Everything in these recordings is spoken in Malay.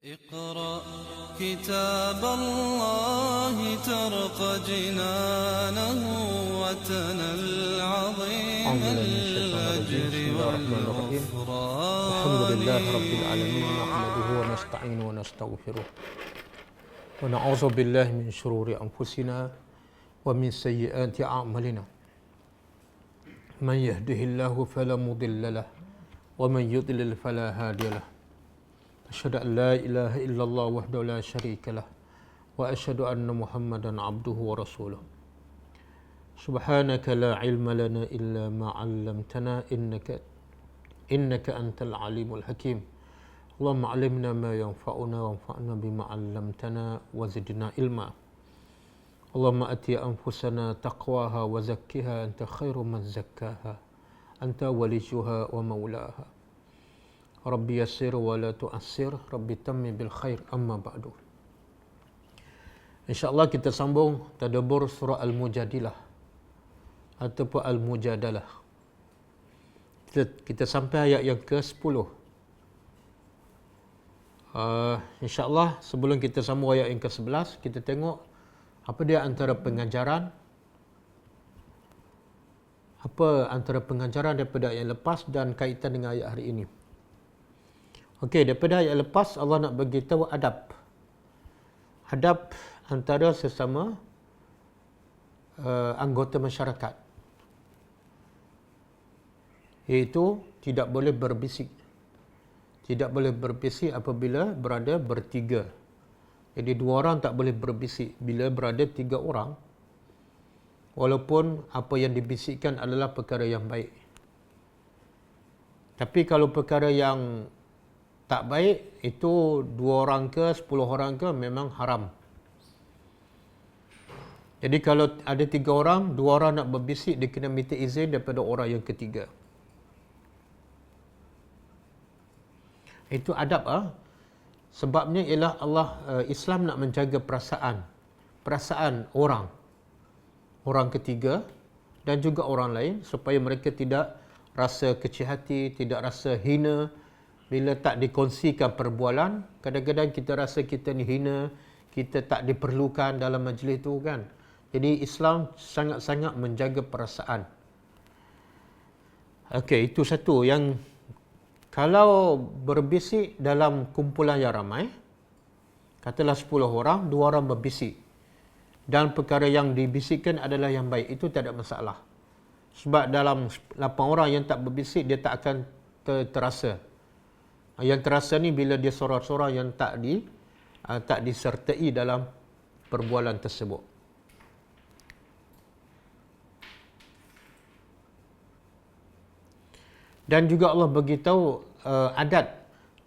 اقرأ كتاب الله ترق جنانه وتنل عظيم الأجر والغفران. الحمد لله رب العالمين نحمده ونستعينه ونستغفره ونعوذ بالله من شرور أنفسنا ومن سيئات أعمالنا من يهده الله فلا مضل له ومن يضلل فلا هادي له. أشهد أن لا إله إلا الله وحده لا شريك له وأشهد أن محمدا عبده ورسوله. سبحانك لا علم لنا إلا ما علمتنا إنك أنت العليم الحكيم. اللهم علمنا ما ينفعنا وانفعنا بما علمتنا وزدنا علما. اللهم أتي أنفسنا تقواها وزكها أنت خير من زكاها أنت وليها ومولاها. Rabbi yassir wa la tu'assir, Rabbi tammi bil khair, amma ba'du. InsyaAllah kita sambung tadabbur surah Al-Mujadilah ataupun Al-Mujadalah. Kita sampai ayat yang ke-10. InsyaAllah sebelum kita sambung ayat yang ke-11, kita tengok apa dia antara pengajaran daripada ayat lepas dan kaitan dengan ayat hari ini. Okey, daripada ayat lepas Allah nak beritahu adab antara sesama anggota masyarakat, iaitu tidak boleh berbisik apabila berada bertiga. Jadi dua orang tak boleh berbisik bila berada tiga orang, walaupun apa yang dibisikkan adalah perkara yang baik. Tapi kalau perkara yang tak baik, itu 2 orang ke 10 orang ke memang haram. Jadi kalau ada 3 orang, 2 orang nak berbisik, dia kena minta izin daripada orang yang ketiga. Itu adab. Sebabnya ialah Islam nak menjaga perasaan orang ketiga dan juga orang lain, supaya mereka tidak rasa kecil hati, tidak rasa hina. Bila tak dikongsikan perbualan, kadang-kadang kita rasa kita ni hina, kita tak diperlukan dalam majlis tu kan. Jadi Islam sangat-sangat menjaga perasaan. Okey, itu satu. Yang kalau berbisik dalam kumpulan yang ramai, katalah 10 orang, 2 orang berbisik, dan perkara yang dibisikkan adalah yang baik, itu tak ada masalah. Sebab dalam 8 orang yang tak berbisik, dia tak akan terasa. Yang terasa ni bila dia sorang-sorang yang tak disertai dalam perbualan tersebut. Dan juga Allah beritahu adat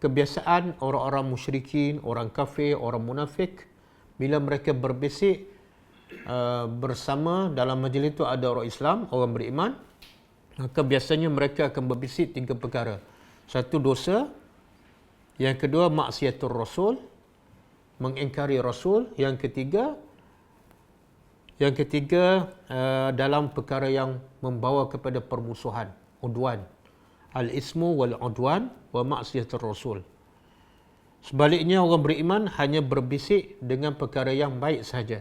kebiasaan orang-orang musyrikin, orang kafir, orang munafik, bila mereka berbisik bersama dalam majlis itu ada orang Islam, orang beriman, maka biasanya mereka akan berbisik 3 perkara. Satu, dosa. Yang kedua, maksiatul Rasul, mengingkari Rasul. Yang ketiga dalam perkara yang membawa kepada permusuhan, udwan. Al-ismu wal-udwan wa maksiatul Rasul. Sebaliknya, orang beriman hanya berbisik dengan perkara yang baik sahaja.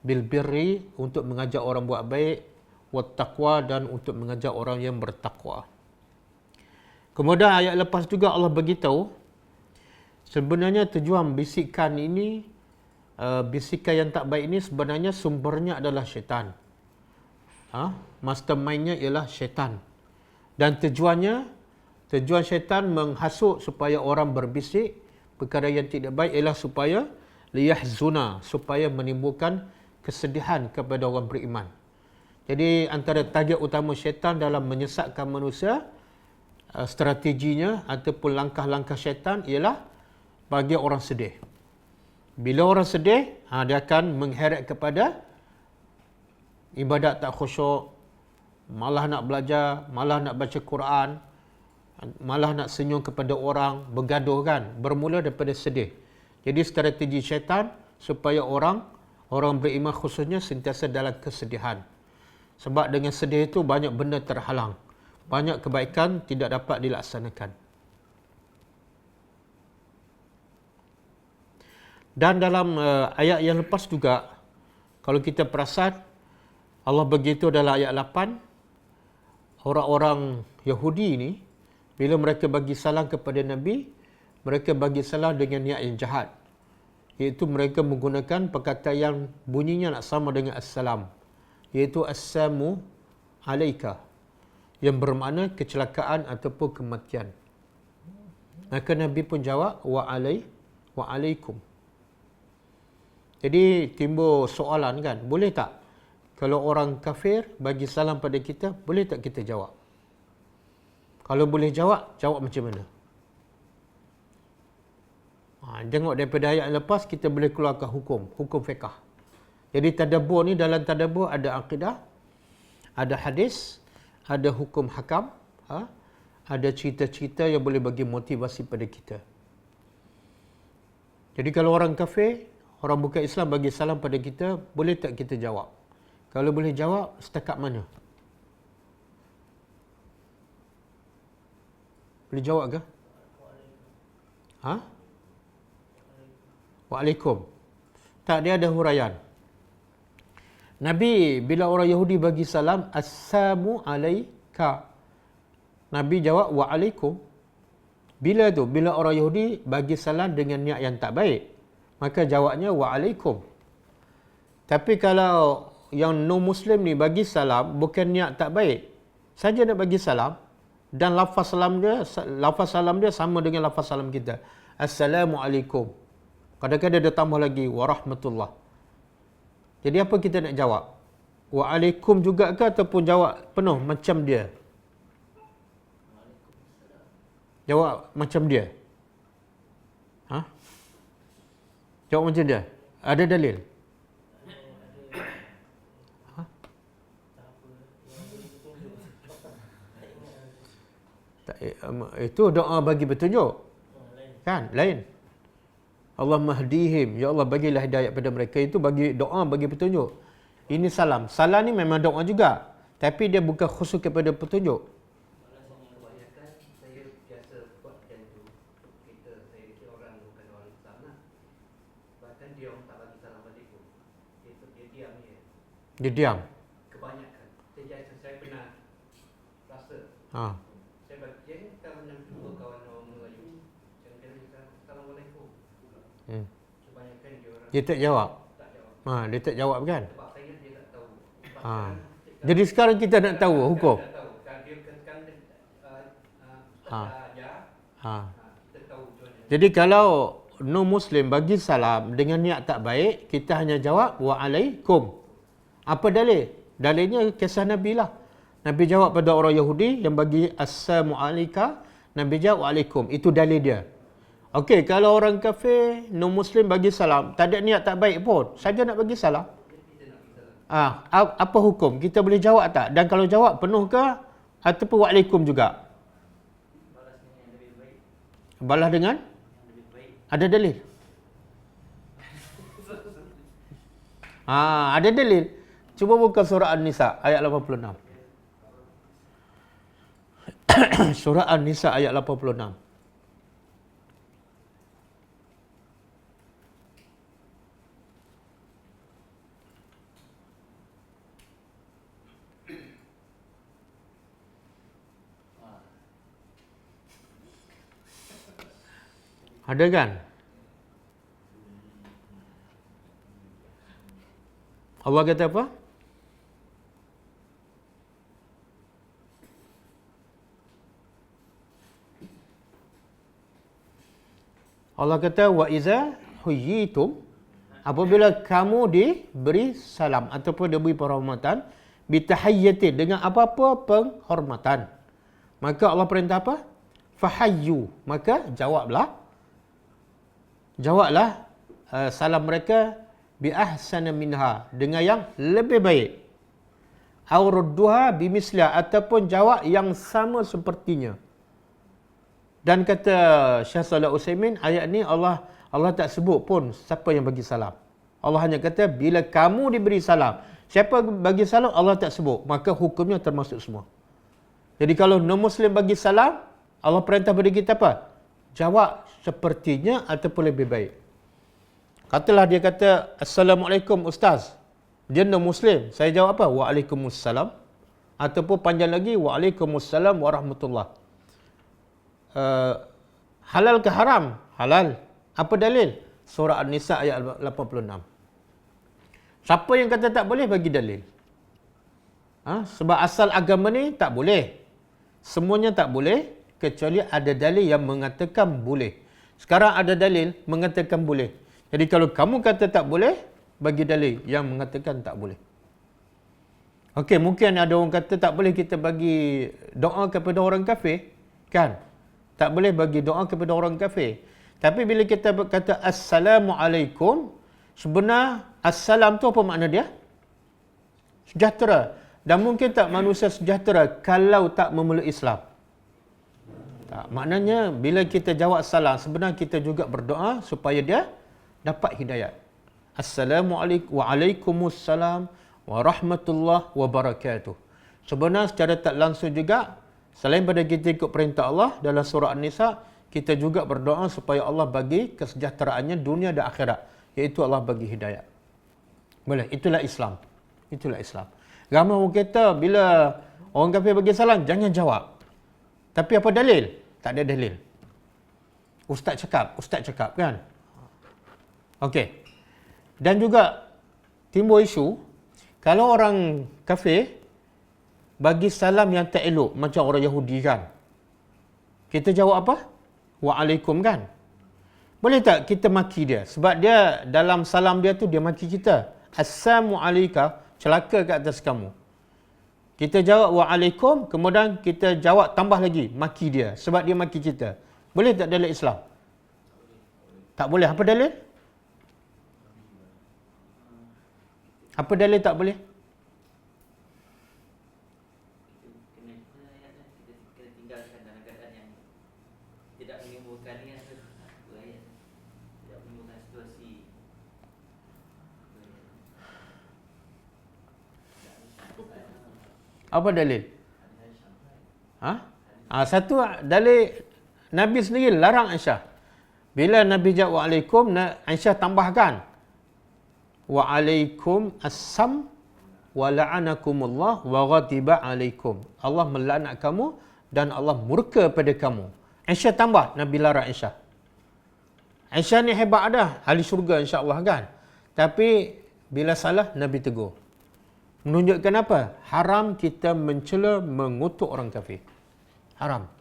Bil birri, untuk mengajak orang buat baik, wat taqwa, dan untuk mengajak orang yang bertakwa. Kemudian ayat lepas juga Allah beritahu sebenarnya tujuan bisikan ini, bisikan yang tak baik ini sebenarnya sumbernya adalah syaitan. Mastermindnya ialah syaitan. Dan tujuan syaitan menghasut supaya orang berbisik perkara yang tidak baik ialah supaya liyahzuna, supaya menimbulkan kesedihan kepada orang beriman. Jadi antara target utama syaitan dalam menyesatkan manusia, strateginya ataupun langkah-langkah syaitan ialah bagi orang sedih. Bila orang sedih, dia akan mengheret kepada ibadat tak khusyuk, malah nak belajar, malah nak baca Quran, malah nak senyum kepada orang, bergaduh kan, bermula daripada sedih. Jadi strategi syaitan supaya orang beriman khususnya sentiasa dalam kesedihan. Sebab dengan sedih itu banyak benda terhalang, banyak kebaikan tidak dapat dilaksanakan. Dan dalam ayat yang lepas juga, kalau kita perasan, Allah begitu dalam ayat 8, orang-orang Yahudi ini, bila mereka bagi salam kepada Nabi, mereka bagi salam dengan niat yang jahat. Iaitu mereka menggunakan perkataan yang bunyinya nak sama dengan assalam. Iaitu assalamu alaika. Yang bermakna kecelakaan ataupun kematian. Maka Nabi pun jawab, wa alaikum. Jadi timbul soalan kan, boleh tak kalau orang kafir bagi salam pada kita, boleh tak kita jawab? Kalau boleh jawab, jawab macam mana? Tengok daripada ayat lepas, kita boleh keluarkan hukum fiqah. Jadi tadabbur ni, dalam tadabbur ada akidah, ada hadis, ada hukum hakam, ada cerita-cerita yang boleh bagi motivasi pada kita. Jadi kalau orang kafir, orang bukan Islam bagi salam pada kita, boleh tak kita jawab? Kalau boleh jawab, setakat mana? Boleh jawab ke? Waalaikum. Tak, dia ada huraian. Nabi bila orang Yahudi bagi salam, assalamu alaika. Nabi jawab waalaikum. Bila tu? Bila orang Yahudi bagi salam dengan niat yang tak baik, maka jawabnya waalaikum. Tapi kalau yang non-Muslim ni bagi salam bukan niat tak baik, saja nak bagi salam, dan lafaz salam dia sama dengan lafaz salam kita. Assalamualaikum. Kadang-kadang dia tambah lagi warahmatullah. Jadi apa kita nak jawab? Waalaikum juga ke ataupun jawab penuh macam dia? Jawab macam dia. Jawab macam dia. Ada dalil? Itu doa bagi petunjuk. Kan? Lain. Allah mahdihim. Ya Allah bagilah hidayah pada mereka. Itu bagi doa bagi petunjuk. Ini salam. Salam ni memang doa juga. Tapi dia bukan khusus kepada petunjuk. Dia diam. Kebanyakan. Saya pernah rasa. Saya bagi kawan yang kedua, kawan orang Melayu. Yang kena Assalamualaikum. Kebanyakan dia orang. Dia tak jawab. Tak jawab. Dia tak jawab kan? Sebab saya dia tak tahu. Jadi sekarang kita nak tahu hukum. Kita tahu. Kan dia katakan kita tahu macam mana. Jadi kalau non-Muslim bagi salam dengan niat tak baik, kita hanya jawab waalaikum. Apa dalil? Dalilnya kisah Nabi lah. Nabi jawab pada orang Yahudi yang bagi assalamu alaika, Nabi jawab waalaikum. Itu dalil dia. Okey, kalau orang kafir, non-Muslim bagi salam, tak ada niat tak baik pun, saja nak bagi salam. Apa hukum? Kita boleh jawab tak? Dan kalau jawab penuh ke ataupun waalaikum juga? Balas dengan? Ada dalil? Ada dalil. Cuba buka surah An-Nisa ayat 86. Surah An-Nisa ayat 86. Ada kan? Allah kata apa? Allah kata wa iza huyitum, apabila kamu diberi salam ataupun diberi penghormatan, bitahiyyatin, dengan apa-apa penghormatan, maka Allah perintah apa? Fahayyu, maka jawablah salam mereka bi ahsana minha, dengan yang lebih baik, aw rudduha bimisliha, ataupun jawab yang sama sepertinya. Dan kata Syekh Shalih Utsaimin, ayat ni Allah tak sebut pun siapa yang bagi salam. Allah hanya kata bila kamu diberi salam. Siapa bagi salam Allah tak sebut, maka hukumnya termasuk semua. Jadi kalau non-Muslim bagi salam, Allah perintah pada kita apa? Jawab sepertinya ataupun lebih baik. Katalah dia kata, Assalamualaikum Ustaz. Dia non-Muslim. Saya jawab apa? Waalaikumsalam. Ataupun panjang lagi, Waalaikumsalam warahmatullah. Halal ke haram? Halal. Apa dalil? Surah An-Nisa ayat 86. Siapa yang kata tak boleh, bagi dalil. Sebab asal agama ni tak boleh. Semuanya tak boleh, kecuali ada dalil yang mengatakan boleh. Sekarang ada dalil mengatakan boleh. Jadi kalau kamu kata tak boleh, bagi dalil yang mengatakan tak boleh. Okey, mungkin ada orang kata tak boleh kita bagi doa kepada orang kafir. Kan? Tak boleh bagi doa kepada orang kafir. Tapi bila kita kata Assalamualaikum, sebenarnya Assalam tu apa makna dia? Sejahtera. Dan mungkin tak manusia sejahtera kalau tak memeluk Islam. Tak, maknanya bila kita jawab salam, sebenarnya kita juga berdoa supaya dia dapat hidayat. Assalamualaikum waalaikumsalam warahmatullahi wabarakatuh. Sebenarnya secara tak langsung juga, selain pada kita ikut perintah Allah dalam surah An-Nisa, kita juga berdoa supaya Allah bagi kesejahteraannya dunia dan akhirat, iaitu Allah bagi hidayat. Boleh, itulah Islam. Itulah Islam. Ramai orang kata bila orang kafir bagi salam, jangan jawab. Tapi apa dalil? Tak ada dalil. Ustaz cakap kan? Okey. Dan juga timbul isu, kalau orang kafir bagi salam yang tak elok, macam orang Yahudi kan, kita jawab apa? Waalaikum kan? Boleh tak kita maki dia? Sebab dia dalam salam dia tu, dia maki kita. Assalamualaikum, celaka ke atas kamu. Kita jawab waalaikum, kemudian kita jawab tambah lagi, maki dia. Sebab dia maki kita. Boleh tak dalam Islam? Tak boleh. Apa dalil? Apa dalil tak boleh? Kita tinggalkan dalam keadaan yang tidak menimbulkan tidak menimbulkan situasi. Apa dalil? Satu dalil, Nabi sendiri larang Aisyah. Bila Nabi jawab waalaikum, Aisyah tambahkan waalaikum assam wa la'anakumullah wa ghadiba alaikum. Allah melaknat kamu dan Allah murka pada kamu. Aisyah tambah, Nabi larang Aisyah. Aisyah ni hebat dah, ahli syurga insya-Allah kan. Tapi bila salah, Nabi tegur. Menunjukkan apa? Haram kita mencela, mengutuk orang kafir. Haram.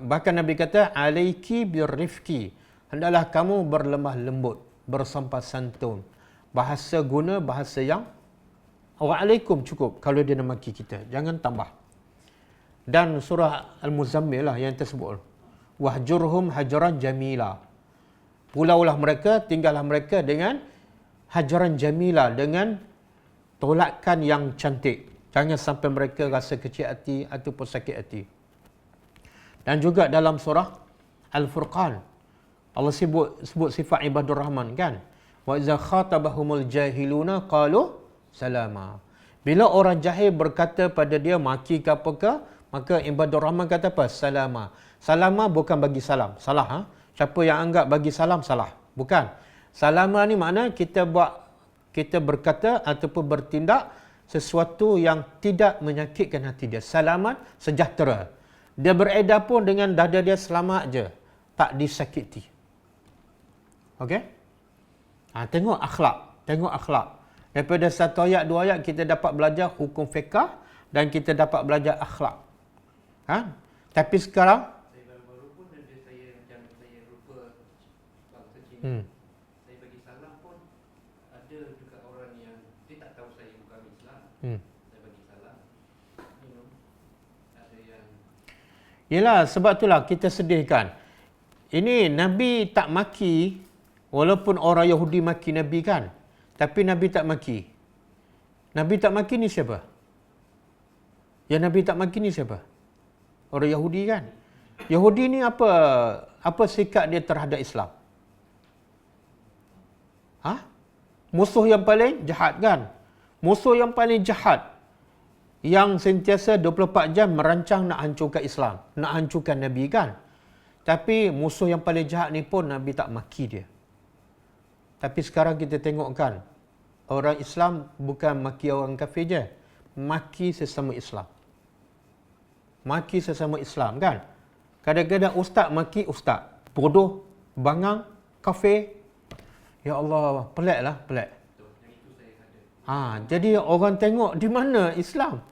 Bahkan Nabi kata, alaiki birrifqi. Hendaklah kamu berlemah lembut, bersopan santun. Bahasa guna bahasa yang waalaikum cukup kalau dia nak maki kita. Jangan tambah. Dan surah Al-Muzammil lah yang tersebut. Wahjurhum hajaran jamila. Pulaulah mereka, tinggallah mereka dengan hajaran jamila, dengan tolakan yang cantik. Jangan sampai mereka rasa kecil hati ataupun sakit hati. Dan juga dalam surah Al-Furqan, Allah sebut sifat ibadur rahman kan. Wa iza khatabahumul jahiluna qalu salama. Bila orang jahil berkata pada dia maki ke apakah, maka ibadur rahman kata apa? Salama. Salama bukan bagi salam. Salah. Siapa yang anggap bagi salam salah. Bukan. Salama ni makna kita berkata ataupun bertindak sesuatu yang tidak menyakitkan hati dia. Salamat, sejahtera. Dia beredar pun dengan dada dia selamat je. Tak disakiti. Okey? Tengok akhlak. Daripada satu ayat, dua ayat kita dapat belajar hukum fiqh dan kita dapat belajar akhlak. Tapi sekarang Saya baru-baru pun ada saya rupa bangsa Cina. Saya bagi salam pun ada juga orang yang dia tak tahu saya bukan Islam. Saya bagi salam. Ada yang yelah, sebab itulah kita sedihkan. Ini Nabi tak maki, walaupun orang Yahudi maki Nabi kan. Tapi Nabi tak maki. Nabi tak maki ni siapa? Yang Nabi tak maki ni siapa? Orang Yahudi kan. Yahudi ni apa sikap dia terhadap Islam? Musuh yang paling jahat kan? Musuh yang paling jahat, yang sentiasa 24 jam merancang nak hancurkan Islam, nak hancurkan Nabi kan. Tapi musuh yang paling jahat ni pun Nabi tak maki dia. Tapi sekarang kita tengokkan, orang Islam bukan maki orang kafir je, maki sesama Islam. Maki sesama Islam kan. Kadang-kadang ustaz maki ustaz. Bodoh, bangang, kafir. Ya Allah, pelik lah, pelik. Jadi orang tengok di mana Islam?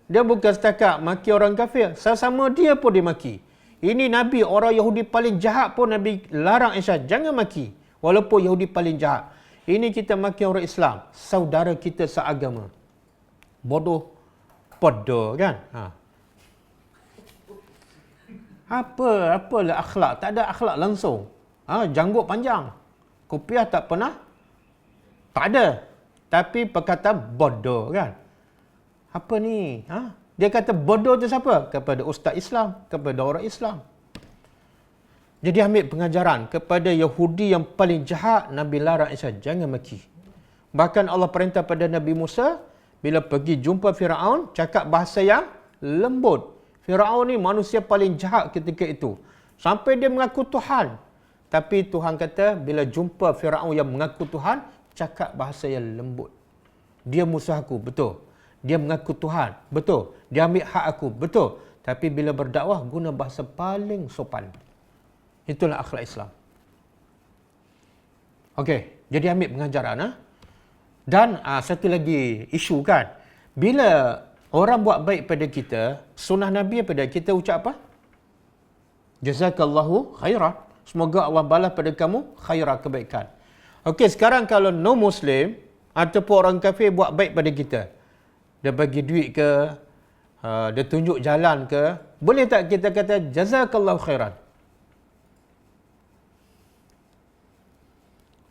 Dia bukan setakat maki orang kafir, sama dia pun dia maki. Ini Nabi, orang Yahudi paling jahat pun Nabi larang Aisyah, jangan maki. Walaupun Yahudi paling jahat. Ini kita maki orang Islam, saudara kita seagama. Bodoh, podo kan? Apalah akhlak? Tak ada akhlak langsung. Janggut panjang. Kopiah tak pernah? Tak ada. Tapi perkataan bodoh kan? Apa ni? Dia kata bodoh tu siapa? Kepada ustaz Islam, kepada orang Islam. Jadi ambil pengajaran kepada Yahudi yang paling jahat, Nabi larang Aisyah, jangan maki. Bahkan Allah perintah pada Nabi Musa, bila pergi jumpa Firaun, cakap bahasa yang lembut. Firaun ni manusia paling jahat ketika itu. Sampai dia mengaku Tuhan. Tapi Tuhan kata, bila jumpa Firaun yang mengaku Tuhan, cakap bahasa yang lembut. Dia musuh aku, betul. Dia mengaku Tuhan, betul. Dia ambil hak aku, betul. Tapi bila berdakwah, guna bahasa paling sopan. Itulah akhlak Islam. Okey, jadi ambil pengajaran. Dan satu lagi isu kan. Bila orang buat baik pada kita, sunnah Nabi pada kita ucap apa? Jazakallahu khairan. Semoga Allah balas pada kamu khairah, kebaikan. Okey, sekarang kalau non-Muslim ataupun orang kafir buat baik pada kita, dia bagi duit ke, dia tunjuk jalan ke, boleh tak kita kata jazakallahu khairan?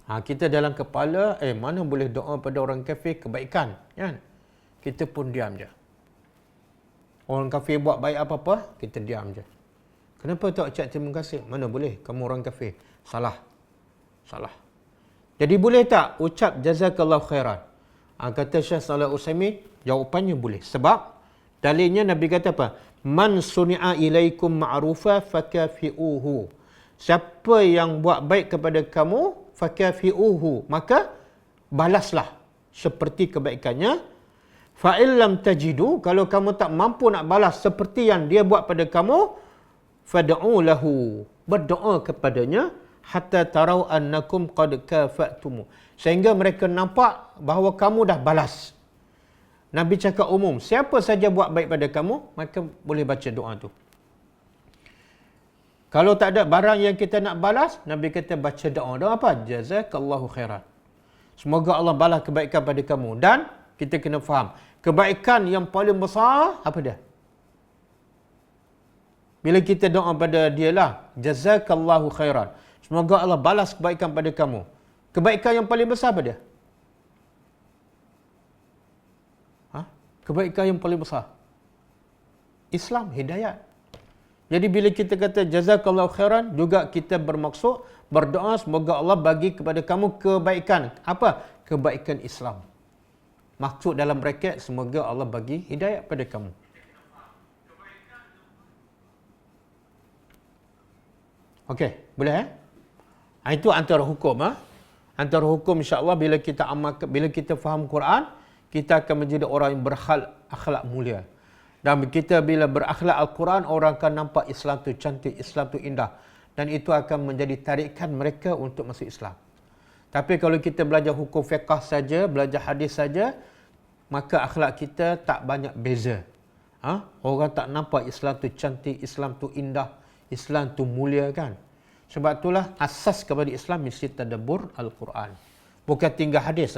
Kita dalam kepala, mana boleh doa pada orang kafir kebaikan, kan? Kita pun diam je. Orang kafir buat baik apa-apa, kita diam je. Kenapa tak ucap terima kasih? Mana boleh, kamu orang kafir. Salah. Jadi boleh tak ucap jazakallahu khairan? Kata Syekh Shalih Utsaimin, jawapannya boleh. Sebab dalilnya Nabi kata apa? Man suni'a ilaikum ma'rufa fakafi'uhu. Siapa yang buat baik kepada kamu, fakafi'uhu, maka balaslah seperti kebaikannya. Fa illam tajidu, kalau kamu tak mampu nak balas seperti yang dia buat pada kamu, fad'u lahu, berdoa kepadanya, hatta tarau annakum qad kafa'tumu, sehingga mereka nampak bahawa kamu dah balas. Nabi cakap umum, siapa saja buat baik pada kamu, maka boleh baca doa tu. Kalau tak ada barang yang kita nak balas, Nabi kata baca doa. Doa apa? Jazakallahu khairan. Semoga Allah balas kebaikan pada kamu. Dan kita kena faham, kebaikan yang paling besar apa dia? Bila kita doa pada dia lah, jazakallahu khairan. Semoga Allah balas kebaikan pada kamu. Kebaikan yang paling besar apa dia? Kebaikan yang paling besar. Islam, hidayat. Jadi bila kita kata jazakallahu khairan, juga kita bermaksud berdoa semoga Allah bagi kepada kamu kebaikan. Apa? Kebaikan Islam. Maksud dalam bracket, semoga Allah bagi hidayat pada kamu. Okey, boleh itu antara hukum. Antara hukum insya-Allah bila kita amalkan, bila kita faham Quran, kita akan menjadi orang yang berakhlak mulia. Dan kita bila berakhlak Al-Quran, orang akan nampak Islam tu cantik, Islam tu indah. Dan itu akan menjadi tarikan mereka untuk masuk Islam. Tapi kalau kita belajar hukum fiqh saja, belajar hadis saja, maka akhlak kita tak banyak beza. Orang tak nampak Islam tu cantik, Islam tu indah, Islam tu mulia kan. Sebab itulah asas kepada Islam mesti tadabbur Al-Quran. Bukan tinggal hadis.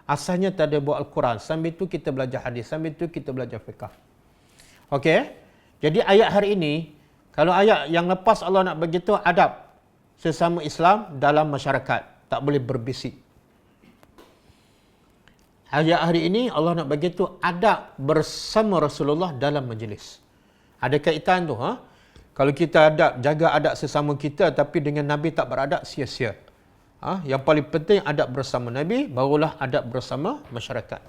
Asasnya tadabbur Al-Quran. Sambil itu kita belajar hadis, sambil itu kita belajar fiqh. Okey. Jadi ayat hari ini, kalau ayat yang lepas Allah nak bagi tahu adab sesama Islam dalam masyarakat, tak boleh berbisik. Ayat hari ini Allah nak bagi tahu adab bersama Rasulullah dalam majlis. Ada kaitan tu, Kalau kita jaga adab sesama kita tapi dengan Nabi tak beradab, sia-sia. Yang paling penting adab bersama Nabi, barulah adab bersama masyarakat.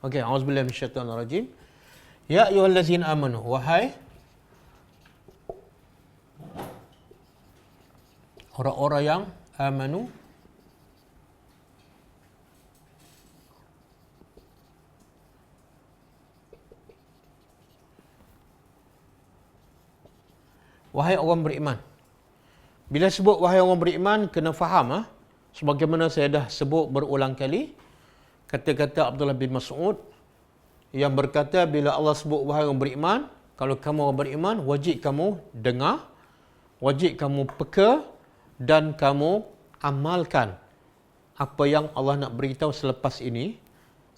Okey, auzubillahi minasyaitonir rajim. Ya ayyuhallazina amanu, wahai Orang-orang yang amanu wahai orang beriman. Bila sebut wahai orang beriman, kena faham. Sebagaimana saya dah sebut berulang kali, kata-kata Abdullah bin Mas'ud yang berkata, bila Allah sebut wahai orang beriman, kalau kamu orang beriman, wajib kamu dengar, wajib kamu peka dan kamu amalkan apa yang Allah nak beritahu selepas ini.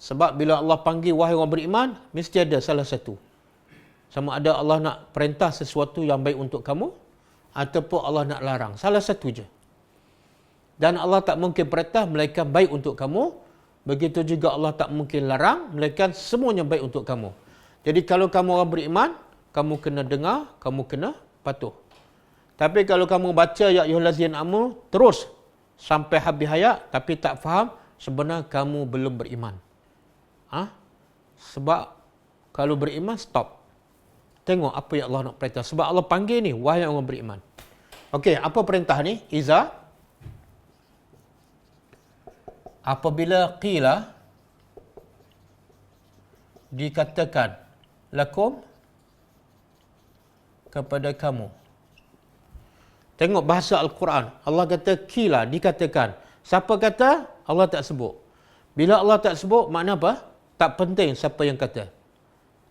Sebab bila Allah panggil wahai orang beriman, mesti ada salah satu. Sama ada Allah nak perintah sesuatu yang baik untuk kamu, ataupun Allah nak larang. Salah satu je. Dan Allah tak mungkin perintah melainkan baik untuk kamu. Begitu juga Allah tak mungkin larang melainkan semuanya baik untuk kamu. Jadi kalau kamu orang beriman, kamu kena dengar, kamu kena patuh. Tapi kalau kamu baca ya ayyuhallazina amanu terus sampai habis ayat tapi tak faham, sebenarnya kamu belum beriman. Sebab kalau beriman, stop. Tengok apa yang Allah nak perintah. Sebab Allah panggil ni, wahai orang beriman. Okey, apa perintah ni? Iza. Apabila qila, dikatakan, lakum, kepada kamu. Tengok bahasa Al-Quran. Allah kata qila, dikatakan. Siapa kata? Allah tak sebut. Bila Allah tak sebut, makna apa? Tak penting siapa yang kata.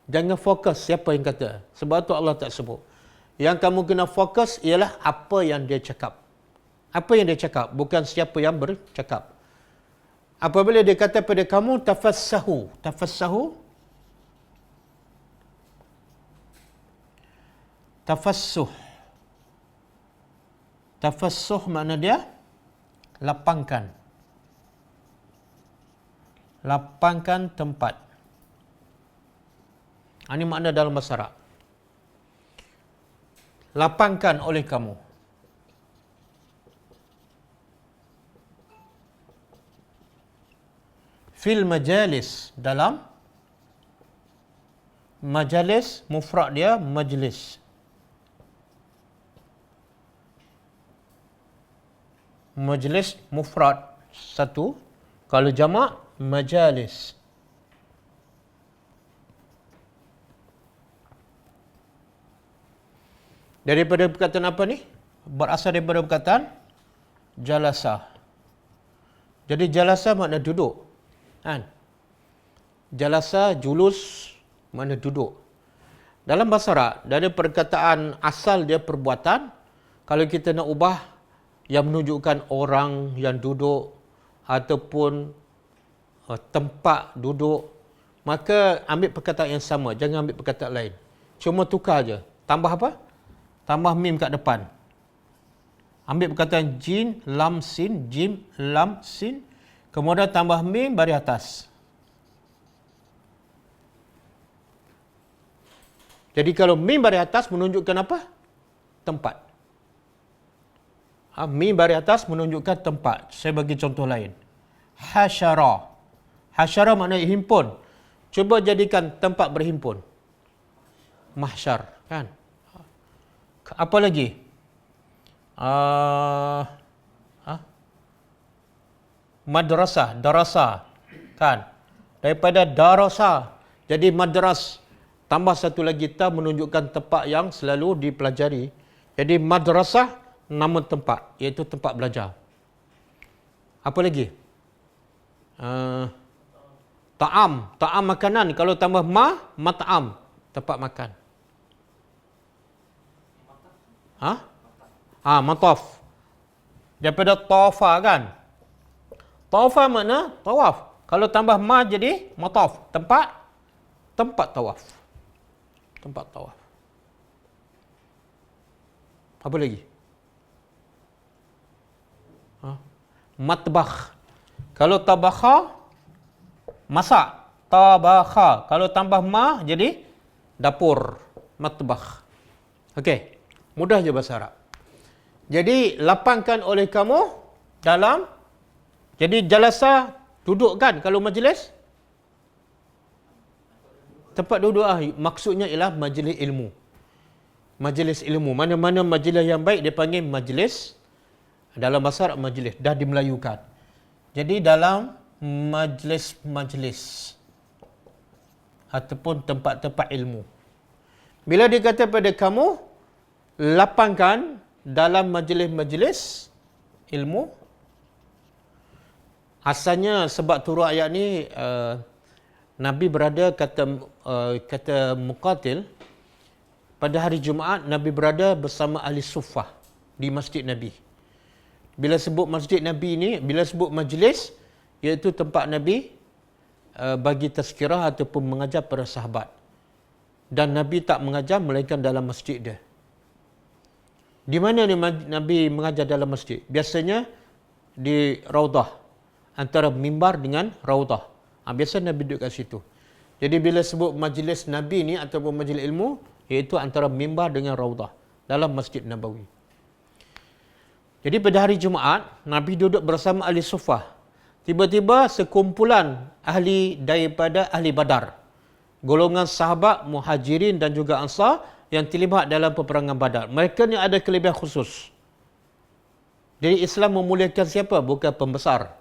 Jangan fokus siapa yang kata. Sebab tu Allah tak sebut. Yang kamu kena fokus ialah apa yang dia cakap. Apa yang dia cakap, bukan siapa yang bercakap. Apabila dia kata pada kamu, tafassahu. Tafassahu. Tafassuh. Tafassuh makna dia lapangkan. Lapangkan tempat. Ini makna dalam bahasa Arab. Lapangkan oleh kamu. Fil majalis, dalam majalis, mufrad dia majlis. Majlis mufrad satu, kalau jamak majalis. Daripada perkataan apa ni? Berasal daripada perkataan jalasa. Jadi jalasa makna duduk. Kan? Jalasa, julus makna duduk. Dalam bahasa Arab, dari perkataan asal dia perbuatan, kalau kita nak ubah yang menunjukkan orang yang duduk ataupun tempat duduk, maka ambil perkataan yang sama, jangan ambil perkataan lain. Cuma tukar je. Tambah apa? Tambah mim kat depan. Ambil perkataan jin, lam, sin, jim, lam, sin. Kemudian tambah mim baris atas. Jadi kalau mim baris atas menunjukkan apa? Tempat. Mim baris atas menunjukkan tempat. Saya bagi contoh lain. Hasyara. Hasyara maknanya himpun. Cuba jadikan tempat berhimpun. Mahsyar. Kan? Apa lagi? Madrasah, darasa. Kan? Daripada darasa jadi madras. Tambah satu lagi ta menunjukkan tempat yang selalu dipelajari. Jadi madrasah nama tempat, iaitu tempat belajar. Apa lagi? Ta'am, ta'am makanan. Kalau tambah mat'am, tempat makan. Mataf. Daripada tawafa kan? Tawafa makna tawaf. Kalau tambah ma jadi mataf. Tempat tawaf. Tempat tawaf. Apa lagi? Matbakh. Kalau tabakha, masak. Tabakha. Kalau tambah ma jadi dapur. Matbakh. Okey. Mudah je bahasa Arab. Jadi, lapangkan oleh kamu dalam, jadi jalasa, duduk kan kalau majlis? Tempat duduk maksudnya ialah majlis ilmu. Majlis ilmu. Mana-mana majlis yang baik dia panggil majlis Dalam bahasa Arab majlis, dah dimelayukan. Jadi dalam majlis-majlis ataupun tempat-tempat ilmu. Bila dia kata pada kamu, lapangkan dalam majlis-majlis ilmu. Asalnya sebab turun ayat ni, Nabi berada, kata Muqatil, pada hari Jumaat Nabi berada bersama ahli suffah di masjid Nabi. Bila sebut masjid Nabi ni, bila sebut majlis, iaitu tempat Nabi bagi tazkirah ataupun mengajar para sahabat. Dan Nabi tak mengajar melainkan dalam masjid dia. Di mana ni Nabi mengajar dalam masjid? Biasanya di Raudah, antara mimbar dengan Raudah. Biasa Nabi duduk kat situ. Jadi bila sebut majlis Nabi ni ataupun majlis ilmu, iaitu antara mimbar dengan Raudah dalam Masjid Nabawi. Jadi pada hari Jumaat, Nabi duduk bersama ahli suffah. Tiba-tiba sekumpulan ahli daripada ahli Badar, golongan sahabat, muhajirin dan juga ansar yang terlibat dalam peperangan Badar. Mereka ni ada kelebihan khusus. Jadi Islam memuliakan siapa? Bukan pembesar,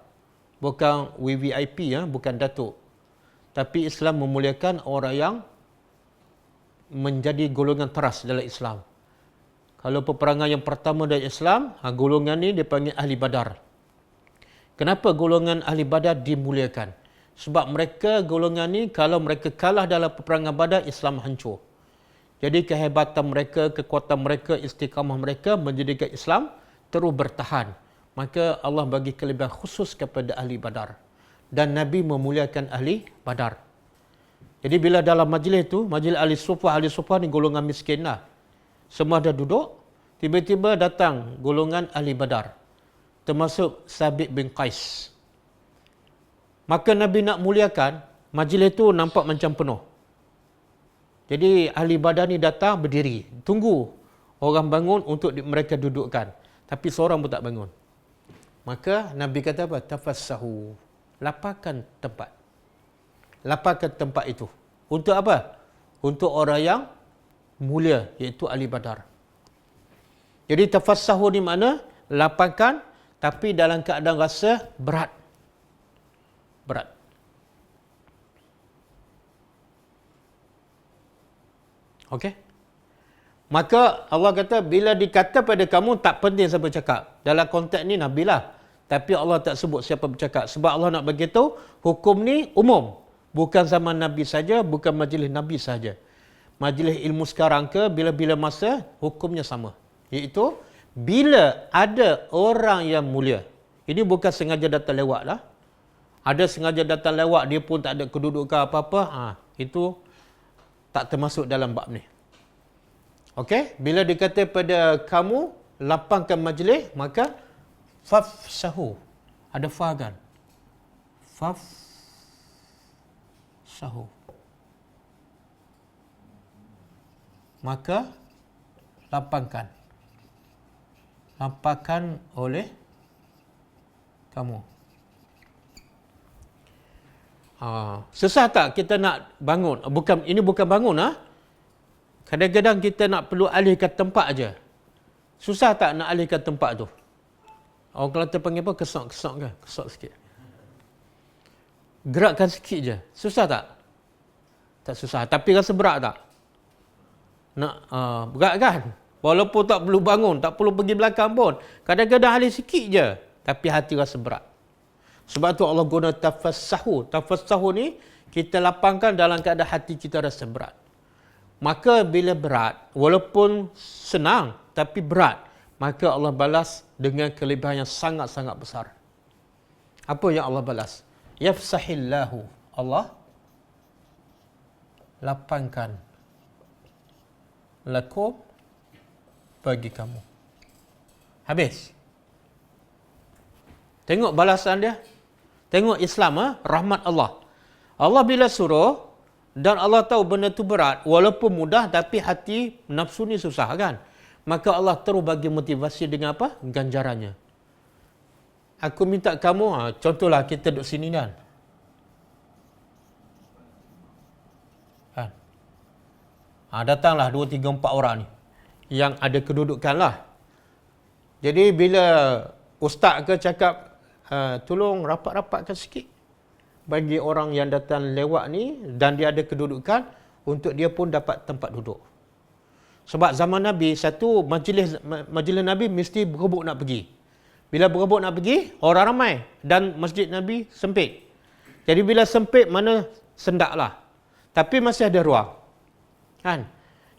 bukan VVIP, bukan datuk. Tapi Islam memuliakan orang yang menjadi golongan teras dalam Islam. Kalau peperangan yang pertama dalam Islam, golongan ni dipanggil ahli Badar. Kenapa golongan ahli Badar dimuliakan? Sebab mereka, golongan ni, kalau mereka kalah dalam peperangan Badar, Islam hancur. Jadi kehebatan mereka, kekuatan mereka, istiqamah mereka menjadikan Islam terus bertahan. Maka Allah bagi kelebihan khusus kepada ahli Badar. Dan Nabi memuliakan ahli Badar. Jadi bila dalam majlis tu, majlis ahli suffah ni golongan miskin lah. Semua dah duduk, tiba-tiba datang golongan ahli Badar. Termasuk Sabit bin Qais. Maka Nabi nak muliakan, majlis tu nampak macam penuh. Jadi ahli Badar ni datang berdiri, tunggu orang bangun untuk mereka dudukkan. Tapi seorang pun tak bangun. Maka Nabi kata apa? Tafassahu. Lapangkan tempat. Lapangkan tempat itu. Untuk apa? Untuk orang yang mulia, iaitu ahli Badar. Jadi tafassahu ni makna lapangkan, tapi dalam keadaan rasa berat. Berat. Okey? Maka Allah kata, bila dikata pada kamu, tak penting siapa cakap. Dalam konteks ni Nabi lah. Tapi Allah tak sebut siapa bercakap. Sebab Allah nak beritahu, hukum ni umum. Bukan zaman Nabi saja, bukan majlis Nabi saja. Majlis ilmu sekarang ke, bila-bila masa, hukumnya sama. Iaitu, bila ada orang yang mulia. Ini bukan sengaja datang lewat lah. Ada sengaja datang lewat, dia pun tak ada kedudukan apa-apa. Itu tak termasuk dalam bab ni. Okey? Bila dikata pada kamu, lapangkan majlis, maka fafsahu. Ada fa kan? Fafsahu. Maka lapangkan. Lapangkan oleh kamu. Susah tak kita nak bangun? Ini bukan bangun Kadang-kadang kita nak perlu alihkan tempat aja. Susah tak nak alihkan tempat tu? Orang Kelantan panggil apa? Kesok kan? Kesok sikit. Gerakkan sikit je. Susah tak? Tak susah. Tapi rasa berat tak? Berat kan? Walaupun tak perlu bangun, tak perlu pergi belakang pun. Kadang-kadang alih sikit je. Tapi hati rasa berat. Sebab tu Allah guna tafassahu. Tafassahu ni kita lapangkan dalam keadaan hati kita rasa berat. Maka bila berat, walaupun senang tapi berat, maka Allah balas dengan kelebihan yang sangat-sangat besar. Apa yang Allah balas? Yafsahillahu. Allah lapangkan lakum bagi kamu. Habis. Tengok balasan dia. Tengok Islam, rahmat Allah. Allah bila suruh, dan Allah tahu benda tu berat, walaupun mudah, tapi hati nafsu ni susah kan? Maka Allah terus bagi motivasi dengan apa? Ganjarannya. Aku minta kamu, contohlah kita duduk sini kan? Datanglah 2, 3, 4 orang ni. Yang ada kedudukan lah. Jadi bila ustaz ke cakap, tolong rapat-rapatkan sikit bagi orang yang datang lewat ni dan dia ada kedudukan untuk dia pun dapat tempat duduk. Sebab zaman Nabi, satu majlis Nabi mesti berebut nak pergi. Bila berebut nak pergi, orang ramai dan masjid Nabi sempit. Jadi bila sempit, mana sendaklah. Tapi masih ada ruang. Kan?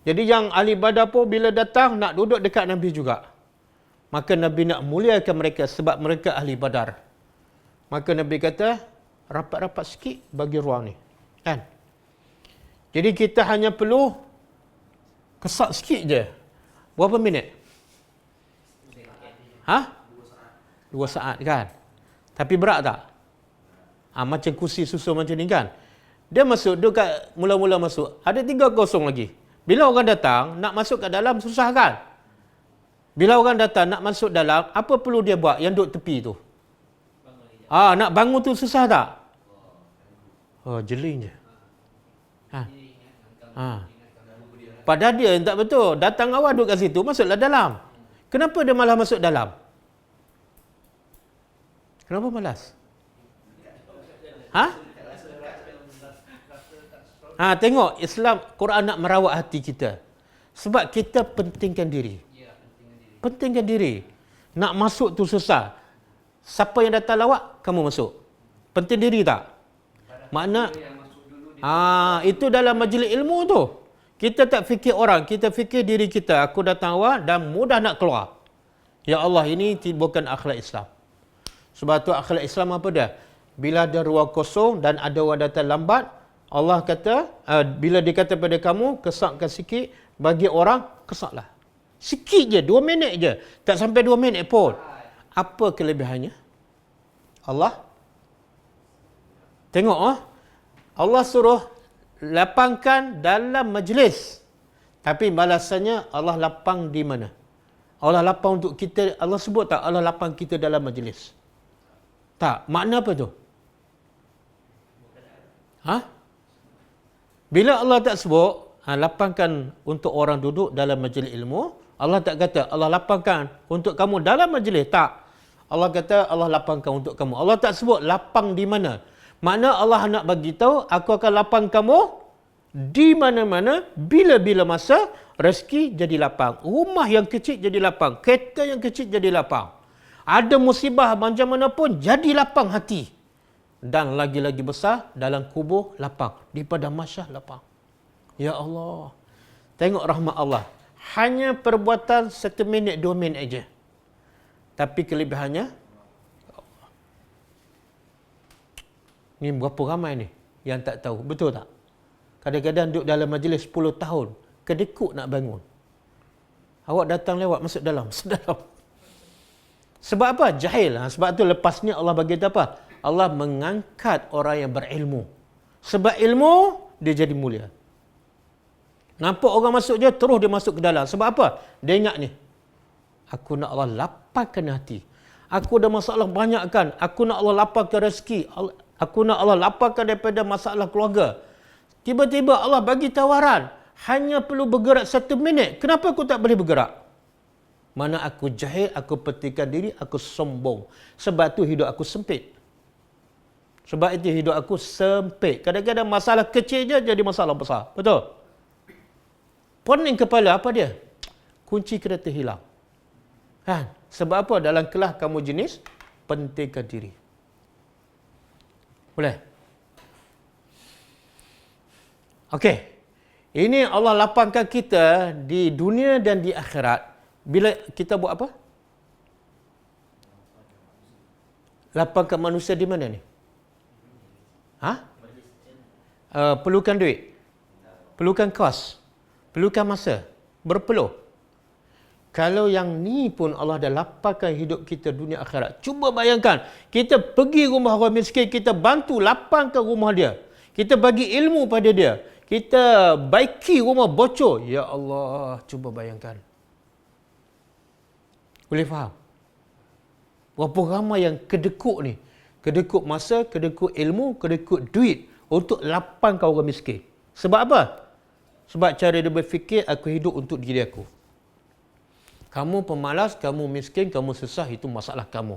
Jadi yang ahli badar pun bila datang nak duduk dekat Nabi juga. Maka Nabi nak muliakan mereka sebab mereka ahli badar. Maka Nabi kata, rapat-rapat sikit bagi ruang ni. Kan? Jadi kita hanya perlu kesak sikit je. Berapa minit? 2 saat kan? Tapi berat tak? Macam kursi susun macam ni kan? Dia masuk, dekat mula-mula masuk, ada 3 kosong lagi. Bila orang datang, nak masuk kat dalam susah kan? Bila orang datang nak masuk dalam, apa perlu dia buat yang duduk tepi tu? Nak bangun tu susah tak? Jeling je. Padahal dia tak betul. Datang awal duduk kat situ, masuklah dalam. Kenapa dia malah masuk dalam? Kenapa malas? Tengok, Islam, Quran nak merawat hati kita. Sebab kita pentingkan diri. Pentingkan diri. Nak masuk tu susah. Siapa yang datang lawak, kamu masuk. Penting diri tak? Makna, itu dalam majlis ilmu tu. Kita tak fikir orang, kita fikir diri kita. Aku datang awal dan mudah nak keluar. Ya Allah, ini bukan akhlak Islam. Sebab tu akhlak Islam apa dia? Bila ada ruang kosong dan ada orang datang lambat, Allah kata, bila dia kata pada kamu, kesakkan sikit, bagi orang, kesaklah. Sikit je, 2 minit je. Tak sampai 2 minit pun. Apa kelebihannya? Allah tengok, Allah suruh lapangkan dalam majlis. Tapi balasannya Allah lapang di mana? Allah lapang untuk kita, Allah sebut tak Allah lapang kita dalam majlis? Tak. Makna apa tu? Bila Allah tak sebut, lapangkan untuk orang duduk dalam majlis ilmu, Allah tak kata Allah lapangkan untuk kamu dalam majlis. Tak. Allah kata Allah lapangkan untuk kamu. Allah tak sebut lapang di mana. Makna Allah nak bagi tahu, aku akan lapang kamu di mana-mana, bila-bila masa, rezeki jadi lapang. Rumah yang kecil jadi lapang. Kereta yang kecil jadi lapang. Ada musibah macam mana pun, jadi lapang hati. Dan lagi-lagi besar, dalam kubur lapang. Di padang mahsyar lapang. Ya Allah. Tengok rahmat Allah. Hanya perbuatan 1 minit, 2 minit aja. Tapi kelebihannya, ni berapa ramai ni yang tak tahu. Betul tak? Kadang-kadang duduk dalam majlis 10 tahun, kedekut nak bangun. Awak datang lewat, masuk dalam. Sebab apa? Jahil. Sebab tu lepas ni Allah bagi apa? Allah mengangkat orang yang berilmu. Sebab ilmu, dia jadi mulia. Nampak orang masuk je, terus dia masuk ke dalam. Sebab apa? Dia ingat ni. Aku nak Allah lapangkan hati. Aku ada masalah banyak kan. Aku nak Allah lapangkan rezeki. Aku nak Allah lapangkan daripada masalah keluarga. Tiba-tiba Allah bagi tawaran. Hanya perlu bergerak 1 minit. Kenapa aku tak boleh bergerak? Mana aku jahil, aku pentingkan diri, aku sombong. Sebab tu hidup aku sempit. Sebab itu hidup aku sempit. Kadang-kadang masalah kecil je jadi masalah besar. Betul? Pening kepala, apa dia? Kunci kereta hilang. Sebab apa? Dalam kelas kamu jenis, pentingkan diri. Boleh? Okey. Ini Allah lapangkan kita di dunia dan di akhirat. Bila kita buat apa? Lapangkan manusia di mana ni? Perlukan duit. Perlukan kos. Perlukan masa. Berpeluh. Kalau yang ni pun Allah dah lapangkan hidup kita dunia akhirat. Cuba bayangkan, kita pergi rumah orang miskin, kita bantu lapangkan rumah dia. Kita bagi ilmu pada dia. Kita baiki rumah bocor. Ya Allah, cuba bayangkan. Boleh faham? Berapa ramai yang kedekut ni. Kedekut masa, kedekut ilmu, kedekut duit untuk lapangkan orang miskin. Sebab apa? Sebab cara dia berfikir, aku hidup untuk diri aku. Kamu pemalas, kamu miskin, kamu susah, itu masalah kamu.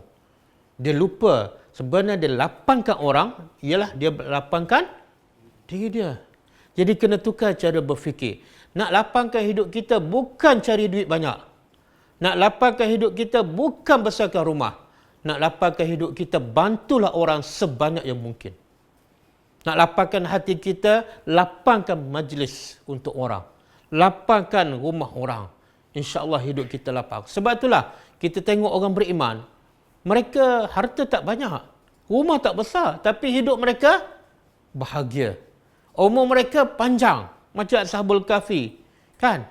Dia lupa sebenarnya dia lapangkan orang ialah dia lapangkan diri dia. Jadi kena tukar cara berfikir. Nak lapangkan hidup kita bukan cari duit banyak. Nak lapangkan hidup kita bukan besarkan rumah. Nak lapangkan hidup kita, bantulah orang sebanyak yang mungkin. Nak lapangkan hati kita, lapangkan majlis untuk orang. Lapangkan rumah orang. InsyaAllah hidup kita lapang. Sebab itulah kita tengok orang beriman. Mereka harta tak banyak. Rumah tak besar. Tapi hidup mereka bahagia. Umur mereka panjang. Macam Ashabul Kahfi. Kan?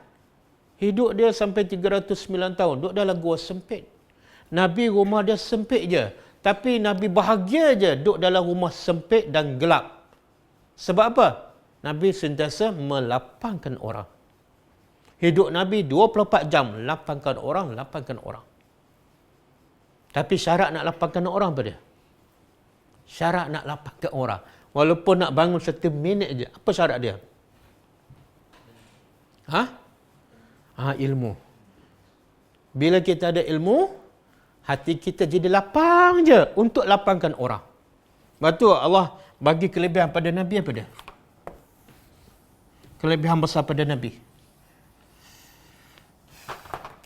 Hidup dia sampai 309 tahun. Duduk dalam gua sempit. Nabi rumah dia sempit je. Tapi Nabi bahagia je duduk dalam rumah sempit dan gelap. Sebab apa? Nabi sentiasa melapangkan orang. Hidup Nabi 24 jam. Lapangkan orang, lapangkan orang. Tapi syarat nak lapangkan orang apa dia? Syarat nak lapangkan orang. Walaupun nak bangun 1 minit je. Apa syarat dia? Ilmu. Bila kita ada ilmu, hati kita jadi lapang je untuk lapangkan orang. Lepas tu Allah bagi kelebihan pada Nabi apa dia? Kelebihan besar pada Nabi.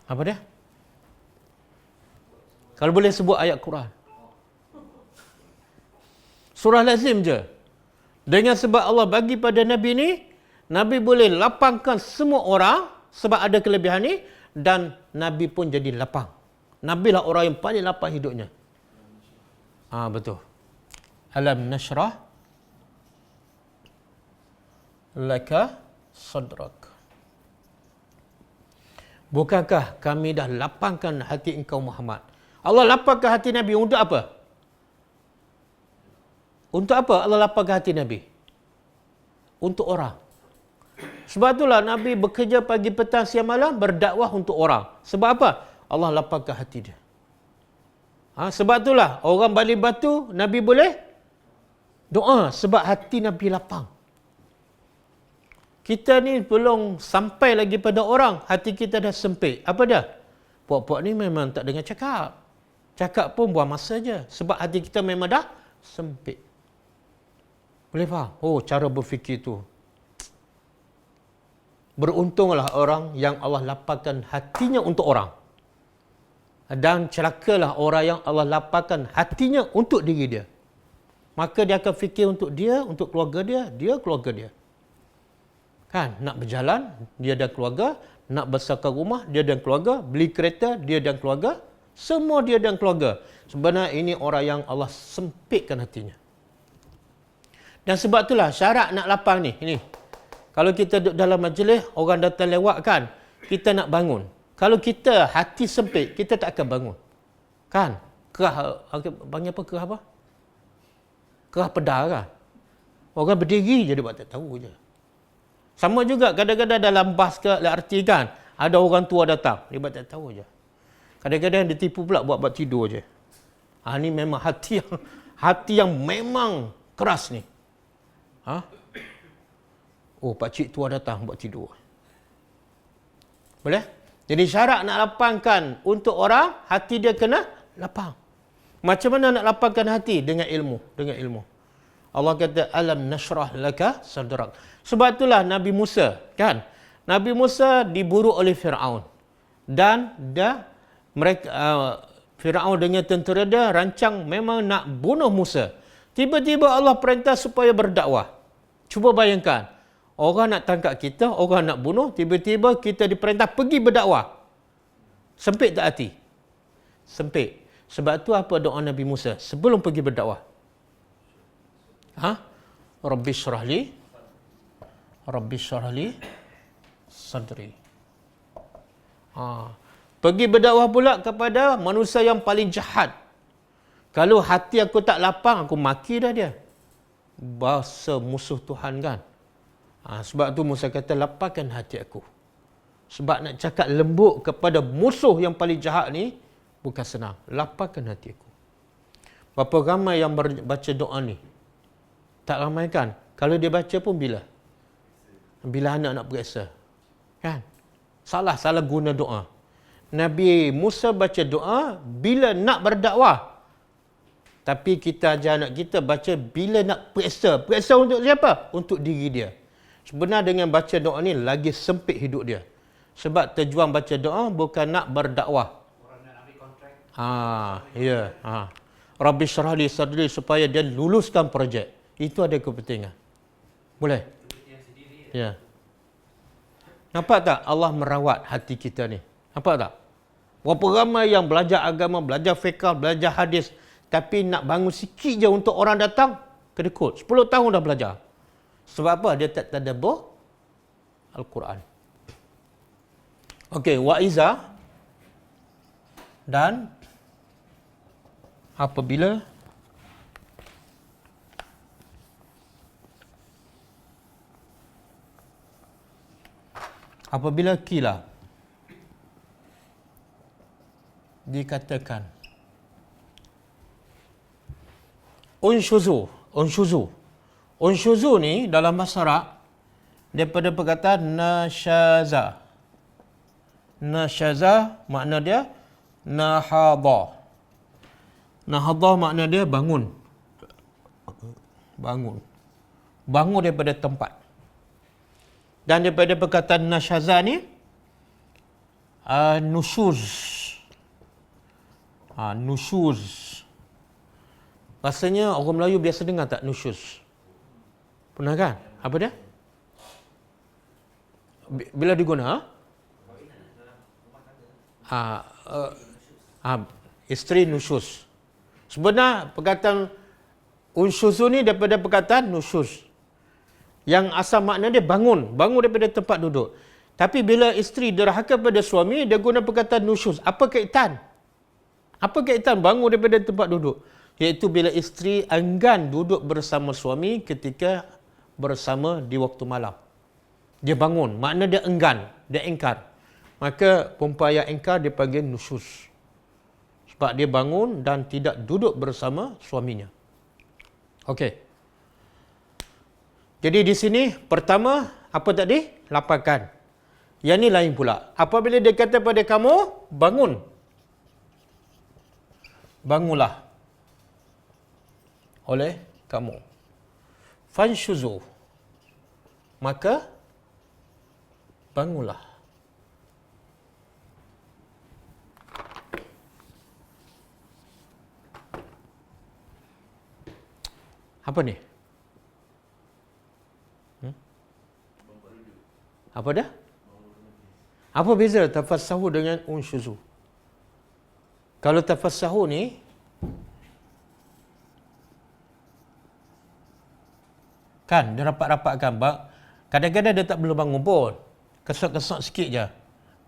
Apa dia? Kalau boleh sebut ayat Quran. Surah lazim je. Dengan sebab Allah bagi pada Nabi ni, Nabi boleh lapangkan semua orang sebab ada kelebihan ni, dan Nabi pun jadi lapang. Nabi lah orang yang paling lapang hidupnya. Betul. Alam nashrah laka sadrak. Bukankah kami dah lapangkan hati engkau Muhammad? Allah lapangkan hati Nabi untuk apa? Untuk apa Allah lapangkan hati Nabi? Untuk orang. Sebab itulah Nabi bekerja pagi, petang, siang, malam berdakwah untuk orang. Sebab apa? Allah lapangkan hati dia. Sebab itulah orang balik batu Nabi boleh doa sebab hati Nabi lapang. Kita ni belum sampai lagi pada orang, hati kita dah sempit. Apa dia? Puak-puak ni memang tak dengar cakap. Cakap pun buang masa je. Sebab hati kita memang dah sempit. Boleh faham? Cara berfikir tu. Beruntunglah orang yang Allah lapangkan hatinya untuk orang. Dan celakalah orang yang Allah lapangkan hatinya untuk diri dia. Maka dia akan fikir untuk dia, untuk keluarga dia keluarga dia. Kan? Nak berjalan, dia dan keluarga. Nak besarkan rumah, dia dan keluarga. Beli kereta, dia dan keluarga. Semua dia dan keluarga. Sebenarnya ini orang yang Allah sempitkan hatinya. Dan sebab itulah syarat nak lapang ni. Ini. Kalau kita duduk dalam majlis, orang datang lewat kan, kita nak bangun. Kalau kita hati sempit, kita tak akan bangun. Kan? Kerah, panggil apa? Kerah apa? Kerah pedar kan? Orang berdiri je, dia buat tak tahu je. Sama juga kadang-kadang dalam bas ke LRT kan, ada orang tua datang, dia buat tak tahu je. Kadang-kadang dia tipu pula buat tidur je. Ni memang hati yang memang keras ni. Pakcik tua datang buat tidur. Boleh? Jadi syarat nak lapangkan untuk orang, hati dia kena lapang. Macam mana nak lapangkan hati? Dengan ilmu. Dengan ilmu. Allah kata, alam nashrah laka sadrak. Sebab itulah Nabi Musa, kan? Nabi Musa diburu oleh Firaun. Dan Firaun dengan tentera dia rancang memang nak bunuh Musa. Tiba-tiba Allah perintah supaya berdakwah. Cuba bayangkan. Orang nak tangkap kita, orang nak bunuh, tiba-tiba kita diperintah pergi berdakwah. Sempit tak hati? Sempit. Sebab tu apa doa Nabi Musa sebelum pergi berdakwah? Rabbi syrah li sadri. Pergi berdakwah pula kepada manusia yang paling jahat. Kalau hati aku tak lapang, aku maki dah dia. Bahasa musuh Tuhan kan. Sebab tu Musa kata, lapangkan hati aku. Sebab nak cakap lembut kepada musuh yang paling jahat ni, bukan senang. Lapangkan hati aku. Berapa ramai yang baca doa ni? Tak ramai kan? Kalau dia baca pun bila? Bila anak nak periksa. Kan? Salah guna doa. Nabi Musa baca doa bila nak berdakwah. Tapi kita ajar anak kita baca bila nak periksa. Periksa untuk siapa? Untuk diri dia. Sebenarnya dengan baca doa ni lagi sempit hidup dia. Sebab tujuan baca doa bukan nak berdakwah. Orang nak ambil kontrak. Ya. Rabbi syrah li sadri, supaya dia luluskan projek. Itu ada kepentingan. Boleh? Ya. Nampak tak Allah merawat hati kita ni? Nampak tak? Berapa ramai yang belajar agama, belajar fiqh, belajar hadis, tapi nak bangun sikit je untuk orang datang, kedekut. 10 tahun dah belajar. Sebab apa? Dia tak tadabbur Al-Quran. Okey, wa'iza dan apabila kila dikatakan unshuzu ni dalam bahasa Arab daripada perkataan nasyaza makna dia nahadha makna dia bangun daripada tempat. Dan daripada perkataan nasyaza ni nusyuz. Rasanya orang Melayu biasa dengar tak nusyuz? Pernah kan? Apa dia? Bila diguna? Isteri nusyuz. Sebenarnya perkataan unshuzu ni daripada perkataan nusyuz. Yang asal makna dia bangun daripada tempat duduk. Tapi bila isteri derhaka pada suami, dia guna perkataan nusyuz. Apa kaitan bangun daripada tempat duduk? Iaitu bila isteri enggan duduk bersama suami ketika bersama di waktu malam. Dia bangun, makna dia enggan, dia ingkar. Maka perempuan yang ingkar dipanggil nusyuz. Sebab dia bangun dan tidak duduk bersama suaminya. Okey. Jadi di sini pertama apa tadi? Lapangkan. Yang ni lain pula. Apabila dia kata pada kamu bangun. Bangunlah oleh kamu. Fanshuzu. Maka bangunlah. Apa ni? Apa dah? Apa beza tafassahu dengan unshuzu? Kalau tafassahu ni kan dia rapat-rapatkan. Kadang-kadang dia tak perlu bangun pun. Kesat-kesat sikit je.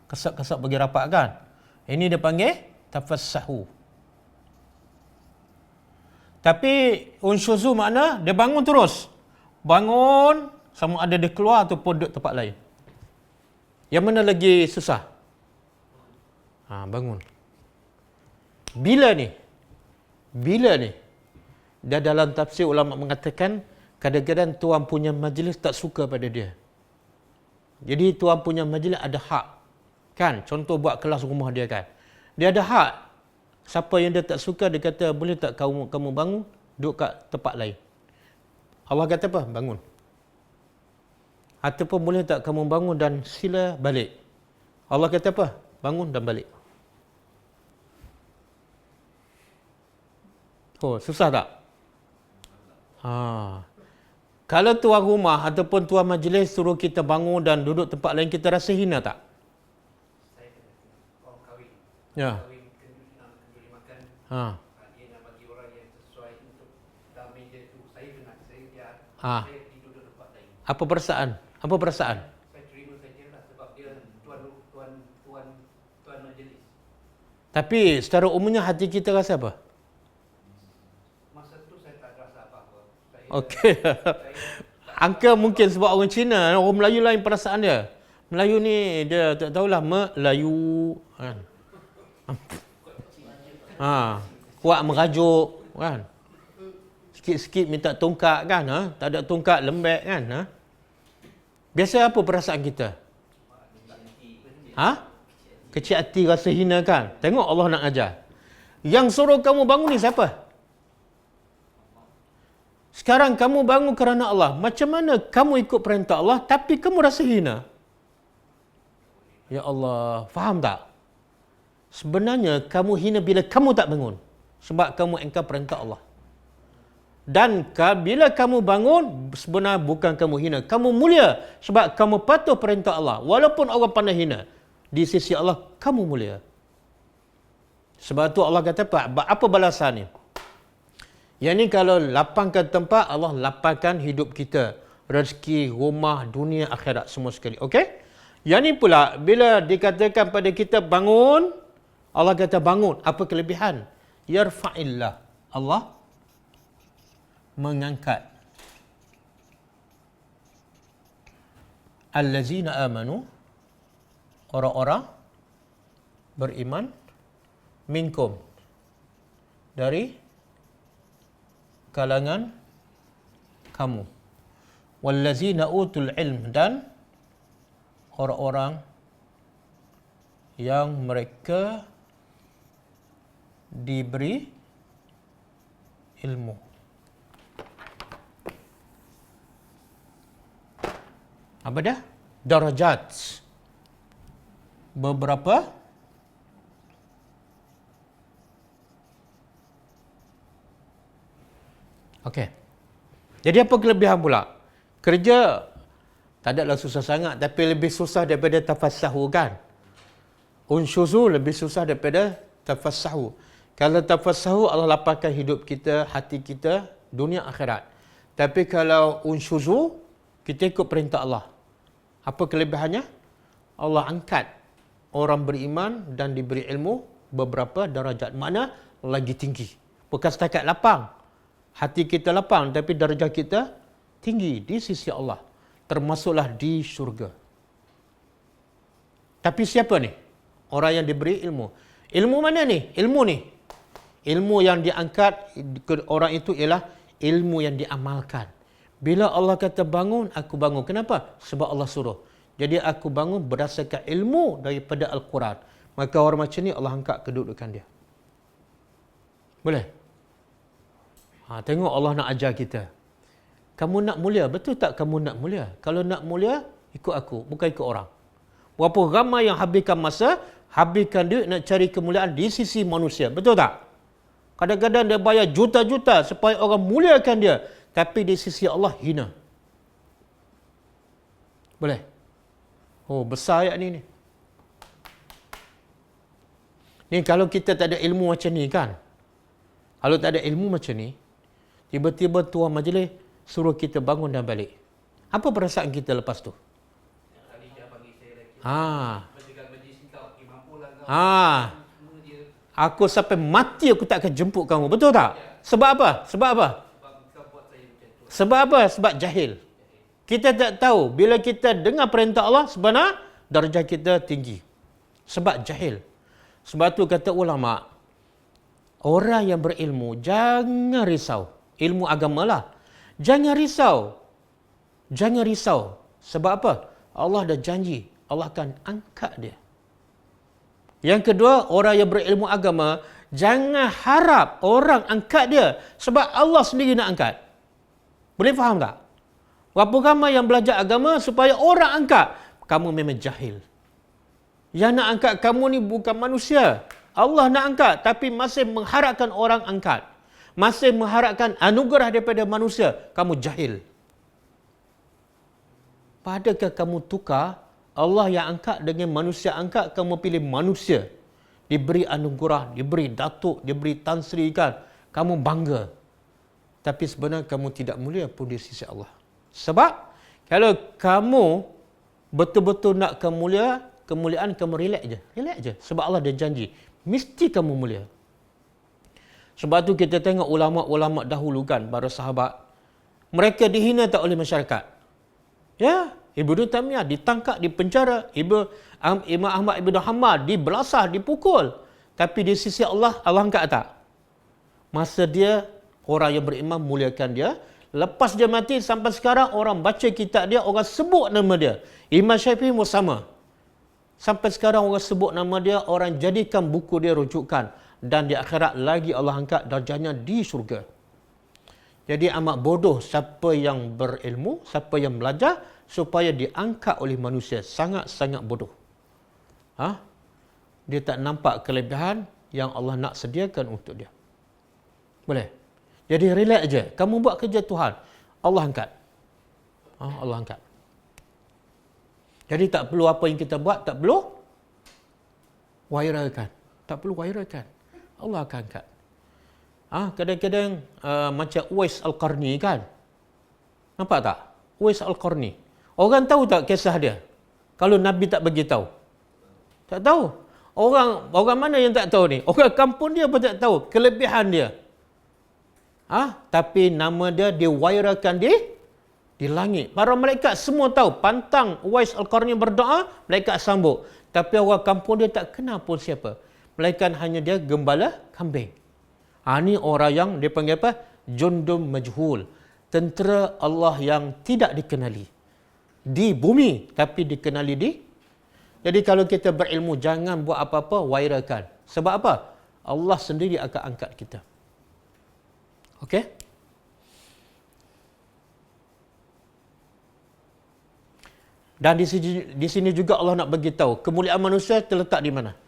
Kesat-kesat bagi rapatkan. Ini dia panggil tafassahu. Tapi unshuzu makna dia bangun terus. Bangun sama ada dia keluar ataupun duduk tempat lain. Yang mana lagi susah? Bangun. Bila ni? Dan dalam tafsir ulama mengatakan kadang-kadang tuan punya majlis tak suka pada dia. Jadi tuan punya majlis ada hak. Kan? Contoh buat kelas rumah dia kan. Dia ada hak. Siapa yang dia tak suka dia kata boleh tak kamu bangun duduk kat tempat lain. Allah kata apa? Bangun. Ataupun boleh tak kamu bangun dan sila balik. Allah kata apa? Bangun dan balik. Susah tak? Kalau tuan rumah ataupun tuan majlis suruh kita bangun dan duduk tempat lain, kita rasa hina tak? Saya kena orang kahwin. Ya. Kahwin kenduri makan. Dia nak bagi orang yang sesuai untuk dalam meja tu. Saya penat. Saya tidur di tempat lain. Apa perasaan? Saya terima saja lah sebab dia tuan majlis. Tapi secara umumnya hati kita rasa apa? Masa tu saya tak rasa apa-apa. Okey. Angka mungkin sebab orang Cina, orang Melayu lain perasaan dia. Melayu ni dia tak tahulah Melayu kan. Kuat merajuk kan. Sikit-sikit minta tongkat kan, tak ada tongkat lembek kan. Biasa apa perasaan kita? Kecil hati, rasa hina kan? Tengok Allah nak ajar. Yang suruh kamu bangun ni siapa? Sekarang kamu bangun kerana Allah. Macam mana kamu ikut perintah Allah tapi kamu rasa hina? Ya Allah, faham tak? Sebenarnya kamu hina bila kamu tak bangun. Sebab kamu engkau perintah Allah. Dan bila kamu bangun, sebenarnya bukan kamu hina. Kamu mulia sebab kamu patuh perintah Allah. Walaupun orang pandai hina. Di sisi Allah, kamu mulia. Sebab tu Allah kata, apa balasannya? Yang ni kalau lapangkan tempat, Allah lapangkan hidup kita. Rezeki, rumah, dunia, akhirat, semua sekali. Okey? Yang ni pula, bila dikatakan pada kita bangun, Allah kata bangun. Apa kelebihan? Yarfa'illah. Allah mengangkat allazina amanu, orang-orang beriman, minkum, dari kalangan kamu, wallazina utul ilm, dan orang-orang yang mereka diberi ilmu. Apa dah? Darajat. Beberapa okey. Jadi apa kelebihan pula? Kerja tak adalah susah sangat, tapi lebih susah daripada tafassahu kan? Unshuzu lebih susah daripada tafassahu. Kalau tafassahu, Allah lapangkan hidup kita, hati kita, dunia akhirat. Tapi kalau unshuzu, kita ikut perintah Allah. Apa kelebihannya? Allah angkat orang beriman dan diberi ilmu beberapa darajat. Makna lagi tinggi. Bukan setakat lapang. Hati kita lapang, tapi darjah kita tinggi di sisi Allah. Termasuklah di syurga. Tapi siapa ni? Orang yang diberi ilmu. Ilmu mana ni? Ilmu ni. Ilmu yang diangkat orang itu ialah ilmu yang diamalkan. Bila Allah kata bangun, aku bangun. Kenapa? Sebab Allah suruh. Jadi aku bangun berdasarkan ilmu daripada Al-Quran. Maka orang macam ni Allah angkat kedudukan dia. Boleh? Tengok Allah nak ajar kita. Kamu nak mulia, betul tak kamu nak mulia? Kalau nak mulia, ikut aku, bukan ikut orang. Berapa ramai yang habiskan masa, habiskan duit nak cari kemuliaan di sisi manusia. Betul tak? Kadang-kadang dia bayar juta-juta supaya orang muliakan dia. Tapi di sisi Allah hina. Boleh? Oh, besar ayat ni. Ni kalau kita tak ada ilmu macam ni kan? Kalau tak ada ilmu macam ni, tiba-tiba tuan majlis suruh kita bangun dan balik. Apa perasaan kita lepas tu? Aku sampai mati aku tak akan jemput kamu. Betul tak? Sebab apa? Sebab apa? Sebab apa? Sebab jahil. Kita tak tahu. Bila kita dengar perintah Allah, sebenarnya darjah kita tinggi. Sebab jahil. Sebab tu kata ulama, orang yang berilmu, jangan risau. Ilmu agama lah. Jangan risau. Jangan risau. Sebab apa? Allah dah janji. Allah akan angkat dia. Yang kedua, orang yang berilmu agama, jangan harap orang angkat dia. Sebab Allah sendiri nak angkat. Boleh faham tak? Berapa ramai yang belajar agama supaya orang angkat? Kamu memang jahil. Yang nak angkat kamu ni bukan manusia. Allah nak angkat, tapi masih mengharapkan orang angkat. Masih mengharapkan anugerah daripada manusia. Kamu jahil. Padahal kamu tukar Allah yang angkat dengan manusia angkat, kamu pilih manusia. Diberi anugerah, diberi datuk, diberi Tan Sri kan. Kamu bangga. Tapi sebenarnya kamu tidak mulia pun di sisi Allah. Sebab kalau kamu betul-betul nak kemuliaan kamu relax je. Relax je. Sebab Allah dah janji. Mesti kamu mulia. Sebab tu kita tengok ulama-ulama dahulu kan, para sahabat. Mereka dihina tak oleh masyarakat. Ya, Ibnu Taimiyah ditangkap, dipenjara. Imam Ahmad Ibn Hanbal dibelasah, dipukul. Tapi di sisi Allah, Allah angkat tak? Masa dia, orang yang beriman muliakan dia. Lepas dia mati, sampai sekarang orang baca kitab dia, orang sebut nama dia. Imam Syafi'i pun sama. Sampai sekarang orang sebut nama dia, orang jadikan buku dia rujukan. Dan di akhirat lagi Allah angkat darjahnya di syurga. Jadi amat bodoh siapa yang berilmu, siapa yang belajar supaya diangkat oleh manusia. Sangat-sangat bodoh. Dia tak nampak kelebihan yang Allah nak sediakan untuk dia. Boleh? Jadi relax je. Kamu buat kerja Tuhan, Allah angkat. Allah angkat. Jadi tak perlu apa yang kita buat, tak perlu wairakan. Tak perlu wairakan. Allah akan angkat. Kadang-kadang macam Uwais Al-Qarni kan. Nampak tak? Uwais Al-Qarni. Orang tahu tak kisah dia? Kalau Nabi tak bagi tahu. Tak tahu. Orang mana yang tak tahu ni? Orang kampung dia pun tak tahu kelebihan dia. Tapi nama dia diwairakan di langit. Para malaikat semua tahu. Pantang Uwais Al-Qarni berdoa, malaikat sambut. Tapi orang kampung dia tak kenal pun siapa. Melainkan hanya dia gembala kambing. Ini orang yang dia panggil apa? Jundum majhul. Tentera Allah yang tidak dikenali. Di bumi, tapi dikenali di. Jadi kalau kita berilmu, jangan buat apa-apa, wairakan. Sebab apa? Allah sendiri akan angkat kita. Okey? Dan di sini juga Allah nak bagi tahu kemuliaan manusia terletak di mana?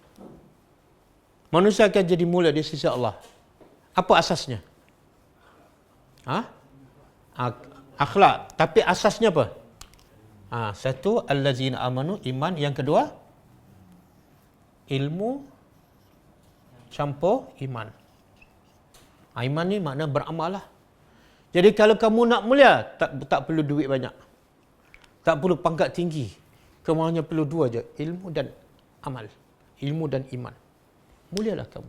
Manusia akan jadi mulia di sisi Allah. Apa asasnya? Akhlak. Tapi asasnya apa? Satu, allazina amanu, iman. Yang kedua, ilmu campur iman. Iman ni makna beramal lah. Jadi kalau kamu nak mulia, tak perlu duit banyak. Tak perlu pangkat tinggi. Kamu hanya perlu dua je, ilmu dan amal. Ilmu dan iman. Mulialah kamu.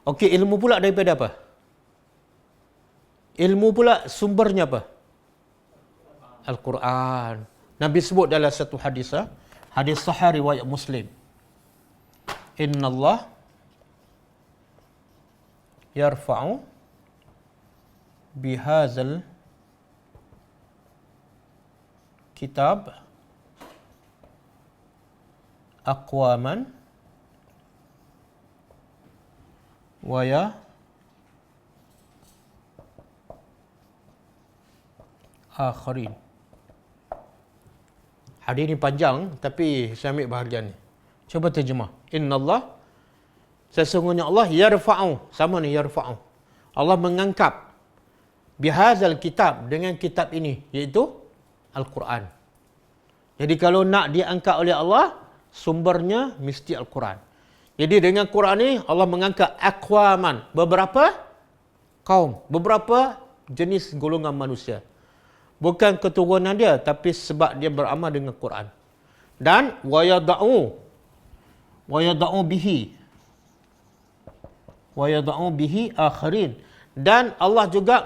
Okey, ilmu pula daripada apa? Ilmu pula sumbernya apa? Al-Quran. Nabi sebut dalam satu hadis, hadis sahih riwayat Muslim. Inna Allah yarfa'u bihazal kitab aqwaman wa akharin. Hadis ni panjang tapi saya ambil bahagian ni. Cuba terjemah. Innallah, sesungguhnya Allah yarfa'u, sama ni yarfa'u. Allah mengangkat bihazal kitab, dengan kitab ini, iaitu Al-Quran. Jadi kalau nak diangkat oleh Allah, sumbernya mesti Al-Quran. Jadi dengan Quran ni Allah mengangkat aqwaman, beberapa kaum, beberapa jenis golongan manusia. Bukan keturunan dia, tapi sebab dia beramal dengan Quran. Dan wayada'u bihi akharin. Dan Allah juga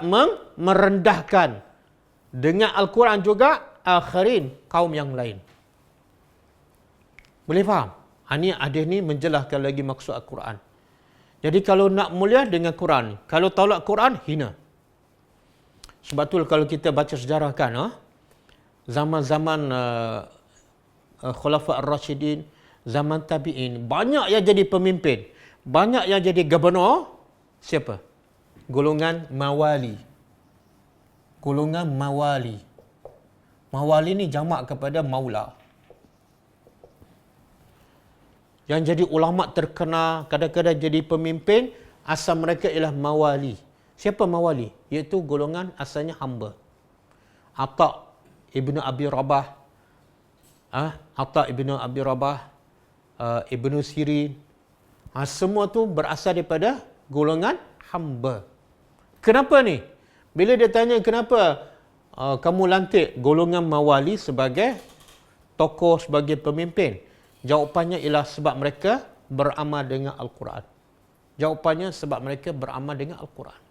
merendahkan dengan Al-Quran juga akharin, kaum yang lain. Boleh faham? Ini hadis ni menjelaskan lagi maksud Al-Quran. Jadi kalau nak mulia dengan Quran, kalau tolak Quran, hina. Sebab tu kalau kita baca sejarah kan, zaman-zaman Khulafa Ar-Rashidin, zaman Tabi'in, banyak yang jadi pemimpin, banyak yang jadi gubernur. Siapa? Golongan Mawali. Golongan Mawali. Mawali ni jamak kepada Maula. Yang jadi ulama terkenal, kadang-kadang jadi pemimpin, asal mereka ialah Mawali. Siapa Mawali? Iaitu golongan asalnya hamba. Atha ibnu Abi Rabah, Ibnu Sirin, semua tu berasal daripada golongan hamba. Kenapa ni? Bila dia tanya kenapa kamu lantik golongan Mawali sebagai tokoh, sebagai pemimpin, jawapannya ialah sebab mereka beramal dengan Al-Quran. Jawapannya sebab mereka beramal dengan Al-Quran.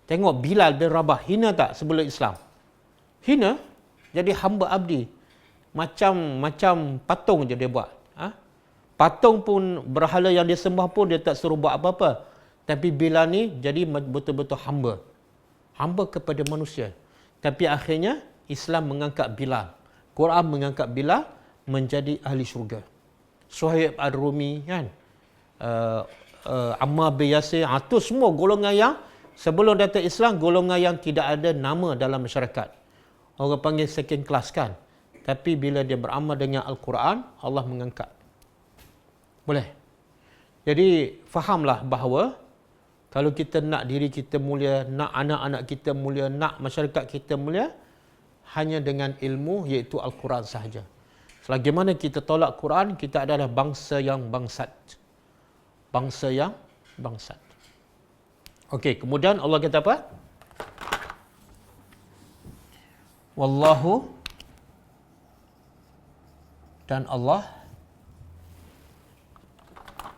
Tengok Bilal bin Rabah, hina tak sebelum Islam? Hina, jadi hamba abdi. Macam patung je dia buat. Patung pun, berhala yang dia sembah pun dia tak suruh buat apa-apa. Tapi Bilal ni jadi betul-betul hamba. Hamba kepada manusia. Tapi akhirnya Islam mengangkat Bilal. Quran mengangkat Bilal menjadi ahli syurga. Suhaib Ar-Rumi kan, Ammar bin Yasir, itu semua golongan yang sebelum datang Islam, golongan yang tidak ada nama dalam masyarakat. Orang panggil second class kan. Tapi bila dia beramal dengan Al-Quran, Allah mengangkat. Boleh? Jadi fahamlah bahawa kalau kita nak diri kita mulia, nak anak-anak kita mulia, nak masyarakat kita mulia, hanya dengan ilmu iaitu Al-Quran sahaja. Selagi mana kita tolak Quran, kita adalah bangsa yang bangsat. Bangsa yang bangsat. Okey, kemudian Allah kata apa? Wallahu, dan Allah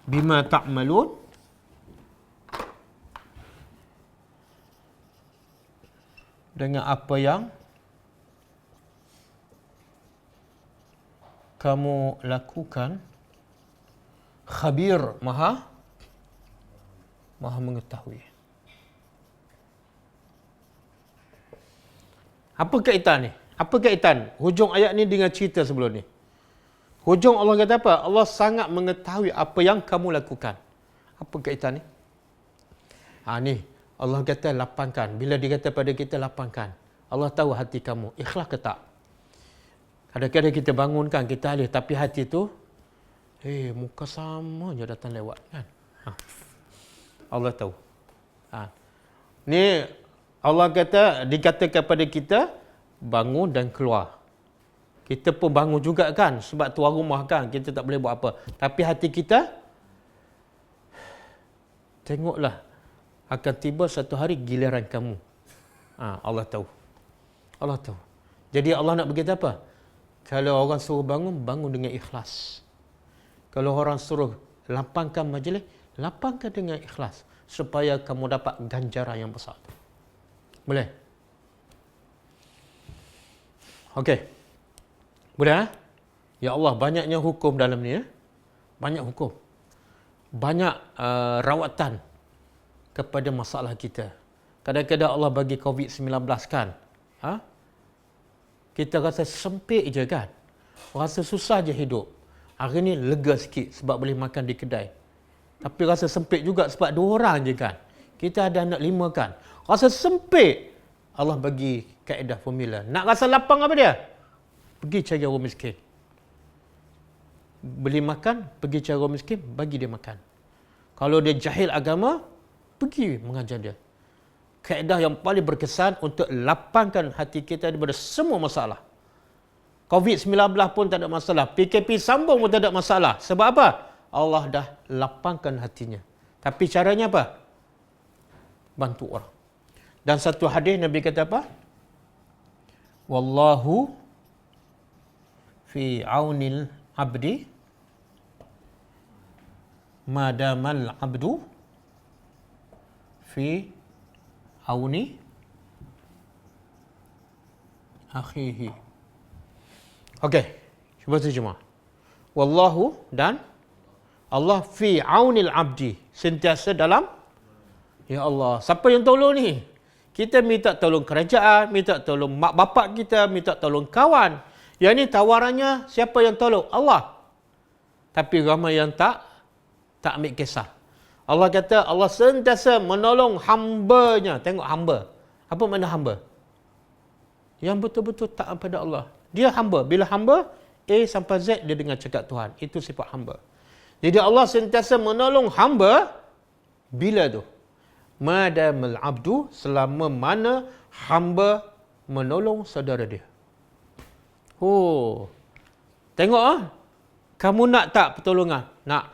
bima ta'malun, dengan apa yang kamu lakukan, khabir, maha mengetahui. Apa kaitan ni? Apa kaitan hujung ayat ni dengan cerita sebelum ni? Hujung Allah kata apa? Allah sangat mengetahui apa yang kamu lakukan. Apa kaitan ni? Ni Allah kata lapangkan. Bila dia kata pada kita lapangkan, Allah tahu hati kamu ikhlas ke tak. Kadang-kadang kita bangunkan, kita alih, tapi hati tu muka sama je datang lewat kan. Allah tahu. Ni Allah kata, dikatakan kepada kita bangun dan keluar. Kita pun bangun juga kan, sebab tuan rumah kan, kita tak boleh buat apa. Tapi hati kita, tengoklah, akan tiba satu hari giliran kamu. Allah tahu. Allah tahu. Jadi Allah nak berkata apa? Kalau orang suruh bangun, bangun dengan ikhlas. Kalau orang suruh lapangkan majlis, lapangkan dengan ikhlas. Supaya kamu dapat ganjaran yang besar. Boleh? Okey. Boleh? Ya Allah, banyaknya hukum dalam ni. Banyak hukum. Banyak rawatan kepada masalah kita. Kadang-kadang Allah bagi COVID-19 kan. Kita rasa sempit je kan. Rasa susah je hidup. Hari ni lega sikit sebab boleh makan di kedai. Tapi rasa sempit juga sebab 2 orang je kan. Kita ada anak 5 kan. Rasa sempit. Allah bagi kaedah formula. Nak rasa lapang apa dia? Pergi cari orang miskin. Beli makan, pergi cari orang miskin, bagi dia makan. Kalau dia jahil agama, pergi mengajar dia. Kaedah yang paling berkesan untuk lapangkan hati kita daripada semua masalah. COVID-19 pun tak ada masalah. PKP sambung pun tak ada masalah. Sebab apa? Allah dah lapangkan hatinya. Tapi caranya apa? Bantu orang. Dan satu hadis Nabi kata apa? Wallahu fi aunil abdi madamal abdu fi auni akhihi. Okey, cuba terjemah. Wallahu, dan Allah fi aunil abdi, sentiasa dalam. Ya Allah, siapa yang tolong ni? Kita minta tolong kerajaan, minta tolong mak bapak kita, minta tolong kawan. Yang ni tawarannya siapa yang tolong? Allah. Tapi ramai yang tak ambil kisah. Allah kata Allah sentiasa menolong hamba-Nya. Tengok hamba. Apa makna hamba? Yang betul-betul taat pada Allah. Dia hamba. Bila hamba, A sampai Z dia dengar cakap Tuhan. Itu sifat hamba. Jadi Allah sentiasa menolong hamba bila tu? Madamal abdu, selama mana hamba menolong saudara dia. Tengok kamu nak tak pertolongan? Nak.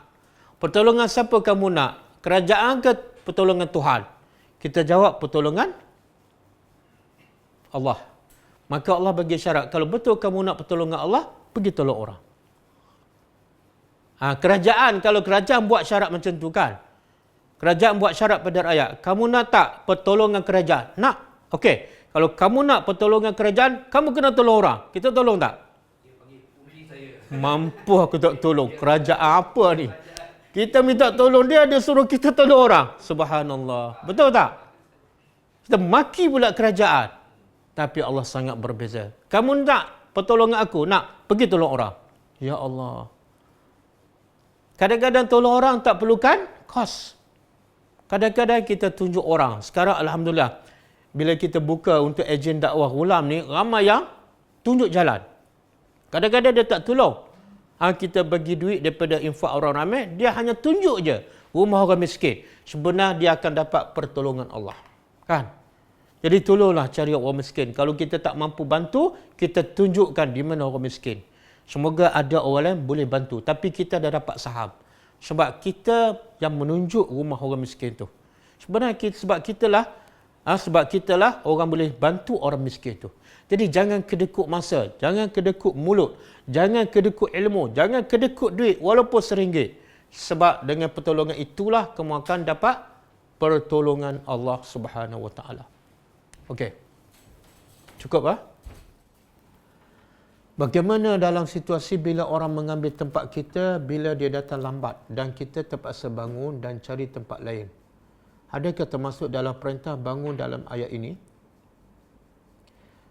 Pertolongan siapa kamu nak? Kerajaan ke pertolongan Tuhan? Kita jawab pertolongan Allah. Maka Allah bagi syarat. Kalau betul kamu nak pertolongan Allah, pergi tolong orang. Kerajaan, kalau kerajaan buat syarat macam tu kan. Kerajaan buat syarat pada rakyat. Kamu nak tak pertolongan kerajaan? Nak. Okey. Kalau kamu nak pertolongan kerajaan, kamu kena tolong orang. Kita tolong tak? Mampu aku tak tolong. Kerajaan apa ni? Kita minta tolong dia suruh kita tolong orang. Subhanallah. Betul tak? Kita maki pula kerajaan. Tapi Allah sangat berbeza. Kamu nak pertolongan aku, nak pergi tolong orang. Ya Allah. Kadang-kadang tolong orang tak perlukan kos. Kadang-kadang kita tunjuk orang. Sekarang Alhamdulillah, bila kita buka untuk ejen dakwah Ghulam ni, ramai yang tunjuk jalan. Kadang-kadang dia tak tolong. Kita bagi duit daripada infak orang ramai, dia hanya tunjuk je rumah orang miskin. Sebenarnya dia akan dapat pertolongan Allah. Kan? Jadi tolonglah cari orang miskin. Kalau kita tak mampu bantu, kita tunjukkan di mana orang miskin. Semoga ada orang lain boleh bantu. Tapi kita dah dapat saham. Sebab kita yang menunjuk rumah orang miskin tu. Sebenarnya sebab kitalah orang boleh bantu orang miskin tu. Jadi jangan kedekut masa, jangan kedekut mulut, jangan kedekut ilmu, jangan kedekut duit walaupun RM1. Sebab dengan pertolongan itulah kamu akan dapat pertolongan Allah Subhanahu Wa Taala. Okey. Cukup ah? Bagaimana dalam situasi bila orang mengambil tempat kita bila dia datang lambat dan kita terpaksa bangun dan cari tempat lain? Adakah termasuk dalam perintah bangun dalam ayat ini?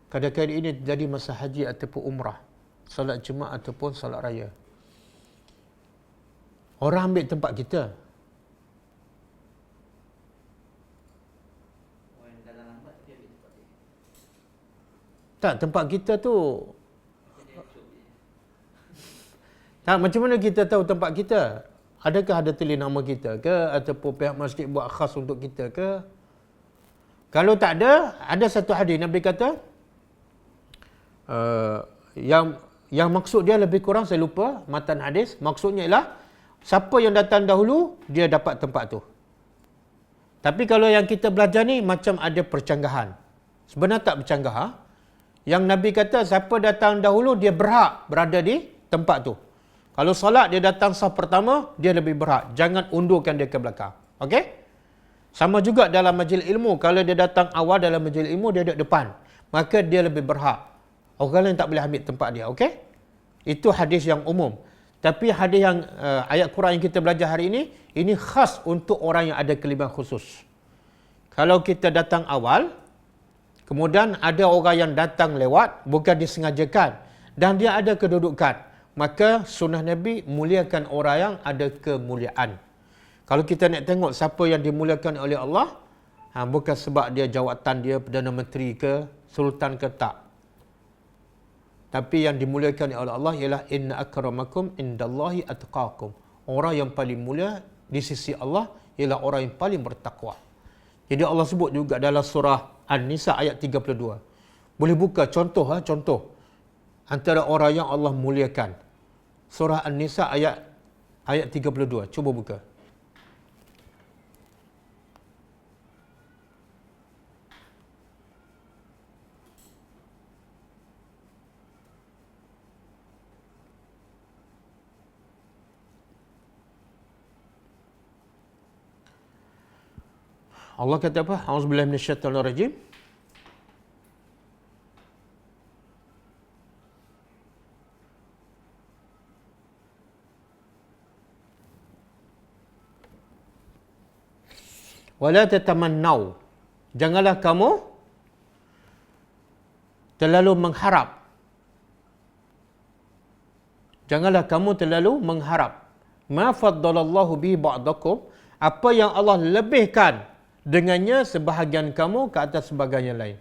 Kadang-kadang ini jadi masa haji ataupun umrah, salat Jumaat ataupun salat raya. Orang ambil tempat kita. Orang yang dalam lambat dia ambil tempat dia. Tak, tempat kita tu. Tak, macam mana kita tahu tempat kita? Adakah ada tulis nama kita ke? Ataupun pihak masjid buat khas untuk kita ke? Kalau tak ada satu hadis Nabi kata, yang maksud dia lebih kurang saya lupa matan hadis, maksudnya ialah siapa yang datang dahulu dia dapat tempat tu. Tapi kalau yang kita belajar ni macam ada percanggahan. Sebenarnya tak bercanggah. Yang Nabi kata siapa datang dahulu dia berhak berada di tempat tu. Kalau solat dia datang saf pertama, dia lebih berhak. Jangan undurkan dia ke belakang. Okey? Sama juga dalam majlis ilmu, kalau dia datang awal dalam majlis ilmu dia duduk depan, maka dia lebih berhak. Orang lain tak boleh ambil tempat dia. Okey? Itu hadis yang umum. Tapi hadis yang ayat Quran yang kita belajar hari ini khas untuk orang yang ada kelebihan khusus. Kalau kita datang awal, kemudian ada orang yang datang lewat, bukan disengajakan, dan dia ada kedudukan, maka sunnah Nabi muliakan orang yang ada kemuliaan. Kalau kita nak tengok siapa yang dimuliakan oleh Allah, bukan sebab dia jawatan dia Perdana Menteri ke, Sultan ke, tak. Tapi yang dimuliakan oleh Allah ialah inna akramakum indallahi atqakum. Orang yang paling mulia di sisi Allah ialah orang yang paling bertakwa. Jadi Allah sebut juga dalam surah An-Nisa ayat 32. Boleh buka contoh antara orang yang Allah muliakan. Surah An-Nisa ayat 32. Cuba buka. Allah kata apa? A'udzubillahi minasyaitonir rajim. Wala tatamannau. Janganlah kamu terlalu mengharap. Janganlah kamu terlalu mengharap. Ma faddalallahu bihi ba'dakum. Apa yang Allah lebihkan dengannya sebahagian kamu ke atas sebahagian yang lain.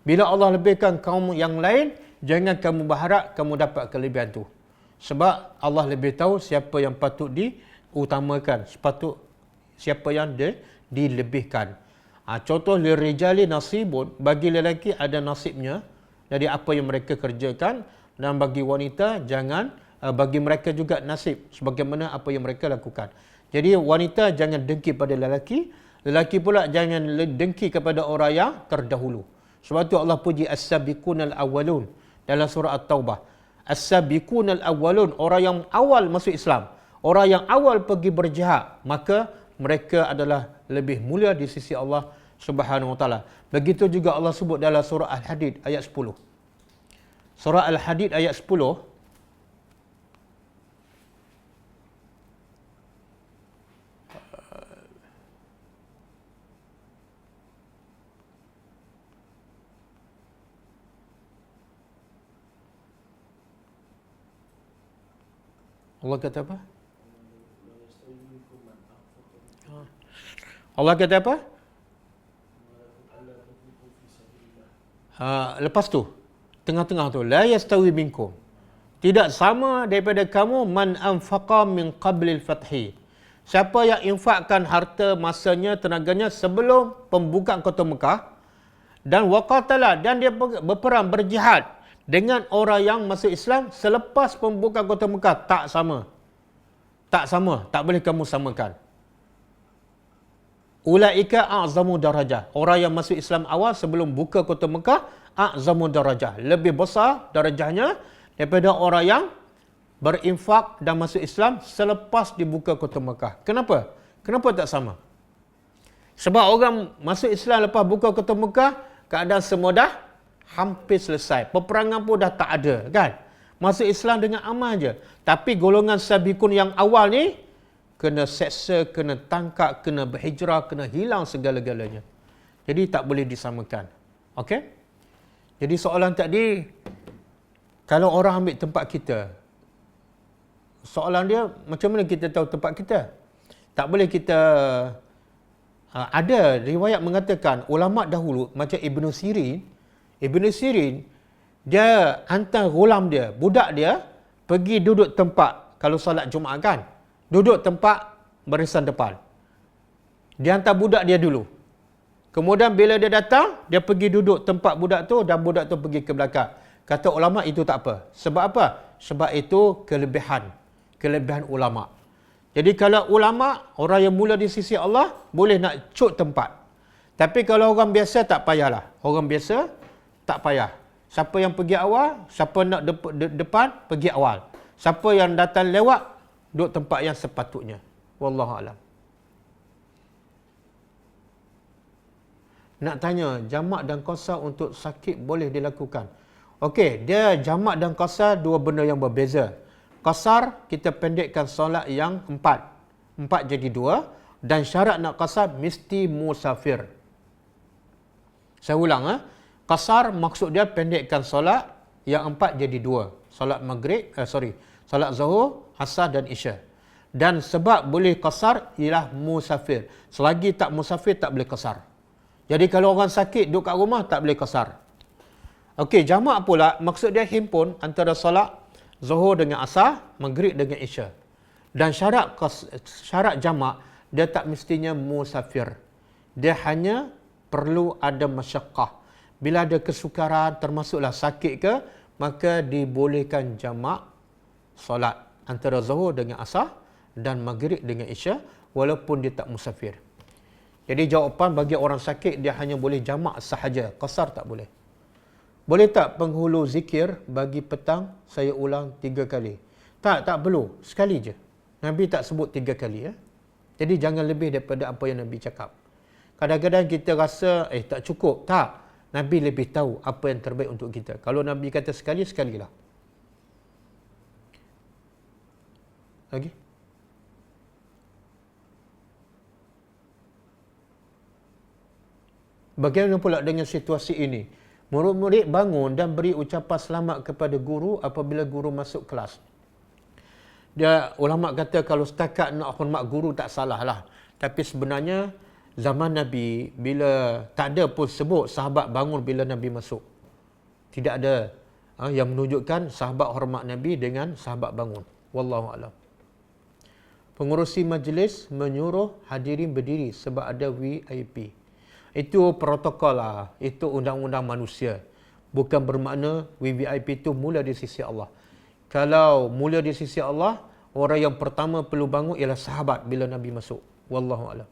Bila Allah lebihkan kaum yang lain, jangan kamu berharap kamu dapat kelebihan tu. Sebab Allah lebih tahu siapa yang patut diutamakan, siapa yang dilebihkan. Contoh lirijali nasibun, bagi lelaki ada nasibnya dari apa yang mereka kerjakan, dan bagi wanita bagi mereka juga nasib sebagaimana apa yang mereka lakukan. Jadi wanita jangan dengki pada lelaki pula jangan dengki kepada orang yang terdahulu. Sebab tu Allah puji as-sabiqunal awwalun dalam surah At-Taubah. As-sabiqunal awwalun, orang yang awal masuk Islam, orang yang awal pergi berjihad, maka mereka adalah lebih mulia di sisi Allah Subhanahu wa taala. Begitu juga Allah sebut dalam surah Al-Hadid ayat 10. Surah Al-Hadid ayat 10, Allah kata apa? Allah kata apa? Lepas tu, tengah-tengah tu, la yastawi minkum. Tidak sama daripada kamu man anfaqa min qablil fathi. Siapa yang infakkan harta, masanya, tenaganya sebelum pembukaan kota Mekah dan waqatala, dan dia berperang, berjihad dengan orang yang masuk Islam selepas pembukaan kota Mekah. Tak sama. Tak sama. Tak boleh kamu samakan. Ulaika a'zamu darajah. Orang yang masuk Islam awal sebelum buka kota Mekah, a'zamu darajah. Lebih besar darajahnya daripada orang yang berinfak dan masuk Islam selepas dibuka kota Mekah. Kenapa? Kenapa tak sama? Sebab orang masuk Islam lepas buka kota Mekah, keadaan semua dah hampir selesai. Peperangan pun dah tak ada, kan? Masuk Islam dengan aman je. Tapi golongan sabiqun yang awal ni kena seksa, kena tangkap, kena berhijrah, kena hilang segala-galanya. Jadi tak boleh disamakan. Okey? Jadi soalan tadi, kalau orang ambil tempat kita, soalan dia, macam mana kita tahu tempat kita? Tak boleh kita... ada riwayat mengatakan, ulama' dahulu, macam Ibn Sirin, dia hantar ghulam dia, budak dia, pergi duduk tempat, kalau solat Jumaat kan, duduk tempat barisan depan. Dia hantar budak dia dulu. Kemudian bila dia datang, dia pergi duduk tempat budak tu dan budak tu pergi ke belakang. Kata ulama' itu tak apa. Sebab apa? Sebab itu kelebihan ulama'. Jadi kalau ulama', orang yang mula di sisi Allah, boleh nak cuk tempat. Tapi kalau orang biasa tak payahlah. Orang biasa tak payah. Siapa yang pergi awal, siapa nak depan, pergi awal. Siapa yang datang lewat, duduk tempat yang sepatutnya. Wallahualam. Nak tanya, jamak dan qasar untuk sakit boleh dilakukan? Okey, dia jamak dan qasar dua benda yang berbeza. Qasar, kita pendekkan solat yang 4 jadi 2, dan syarat nak qasar mesti musafir. Saya ulang, qasar maksud dia pendekkan solat yang 4 jadi 2. Solat maghrib, solat zuhur, asar dan isya. Dan sebab boleh qasar ialah musafir. Selagi tak musafir tak boleh qasar. Jadi kalau orang sakit duduk kat rumah tak boleh qasar. Okey, jamak pula maksud dia himpun antara solat zuhur dengan asar, maghrib dengan isya. Dan syarat jamak dia tak mestinya musafir. Dia hanya perlu ada masyaqqah. Bila ada kesukaran, termasuklah sakit ke, maka dibolehkan jamak solat antara zuhur dengan asar dan maghrib dengan isya walaupun dia tak musafir. Jadi jawapan bagi orang sakit dia hanya boleh jamak sahaja, qasar tak boleh. Boleh tak penghulu zikir bagi petang saya ulang 3 kali? Tak perlu. Sekali je. Nabi tak sebut 3 kali. Jadi jangan lebih daripada apa yang Nabi cakap. Kadang-kadang kita rasa, tak cukup. Tak. Nabi lebih tahu apa yang terbaik untuk kita. Kalau Nabi kata sekali, sekalilah. Lagi? Bagaimana pula dengan situasi ini? Murid-murid bangun dan beri ucapan selamat kepada guru apabila guru masuk kelas. Dia ulama kata kalau setakat nak hormat guru tak salah lah. Tapi sebenarnya zaman Nabi bila tak ada pun sebut sahabat bangun bila Nabi masuk. Tidak ada yang menunjukkan sahabat hormat Nabi dengan sahabat bangun. Wallahu a'lam. Pengurusi majlis menyuruh hadirin berdiri sebab ada VIP. Itu protokol lah. Itu undang-undang manusia. Bukan bermakna VIP itu mula di sisi Allah. Kalau mula di sisi Allah, orang yang pertama perlu bangun ialah sahabat bila Nabi masuk. Wallahu a'lam.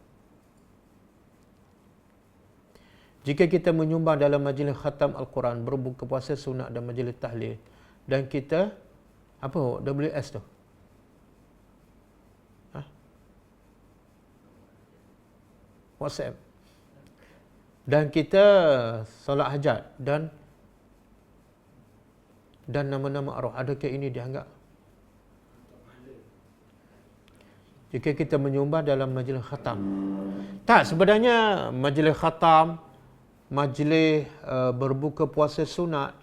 Jika kita menyumbang dalam majlis khatam Al-Quran, berbuka puasa sunat dan majlis tahlil, dan kita, apa WS tu? WhatsApp. Dan kita solat hajat dan nama-nama arwah, adakah ini dianggap? Jika kita menyumbang dalam majlis khatam. Tak, sebenarnya majlis khatam, majlis berbuka puasa sunat,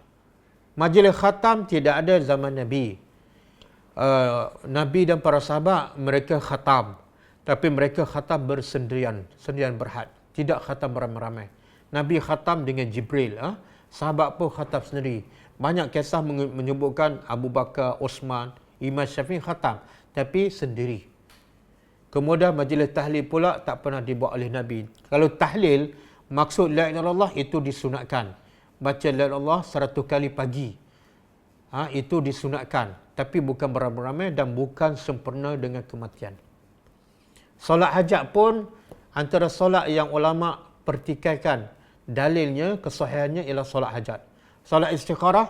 majlis khatam tidak ada zaman Nabi. Nabi dan para sahabat mereka khatam, tapi mereka khatam bersendirian, sendirian berhad, tidak khatam beramai-ramai. Nabi khatam dengan Jibril, sahabat pun khatam sendiri. Banyak kisah menyebutkan Abu Bakar, Osman, Imam Syafi'i khatam, tapi sendiri. Kemudian majlis tahlil pula tak pernah dibuat oleh Nabi. Kalau tahlil, maksud la ilaha illallah itu disunatkan. Baca la ilaha illallah 100 kali pagi. Itu disunatkan. Tapi bukan beramai-ramai dan bukan sempurna dengan kematian. Solat hajat pun antara solat yang ulama pertikaikan. Dalilnya, kesahihannya ialah solat hajat. Solat istikharah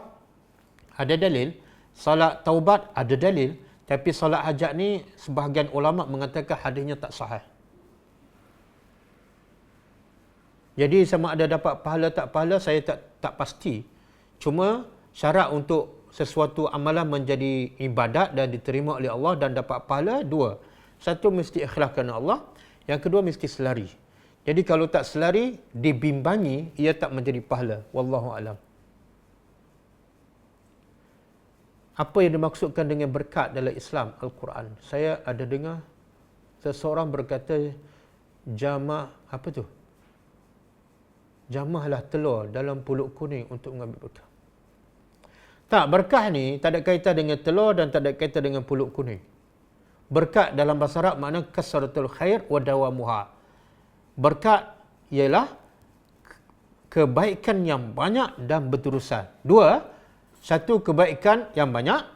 ada dalil. Solat taubat ada dalil. Tapi solat hajat ni sebahagian ulama mengatakan hadisnya tak sahih. Jadi sama ada dapat pahala tak pahala saya tak pasti. Cuma syarat untuk sesuatu amalan menjadi ibadat dan diterima oleh Allah dan dapat pahala dua. Satu mesti ikhlas kerana Allah, yang kedua mesti selari. Jadi kalau tak selari, dibimbangi, ia tak menjadi pahala. Wallahu a'lam. Apa yang dimaksudkan dengan berkat dalam Islam Al-Quran? Saya ada dengar seseorang berkata apa tu? Jamahlah telur dalam pulut kuning untuk mengambil berkah. Tak, berkah ni tak ada kaitan dengan telur dan tak ada kaitan dengan pulut kuning. Berkat dalam bahasa Arab makna kasratul khair wa dawamuha. Berkat ialah kebaikan yang banyak dan berterusan. Dua, satu kebaikan yang banyak,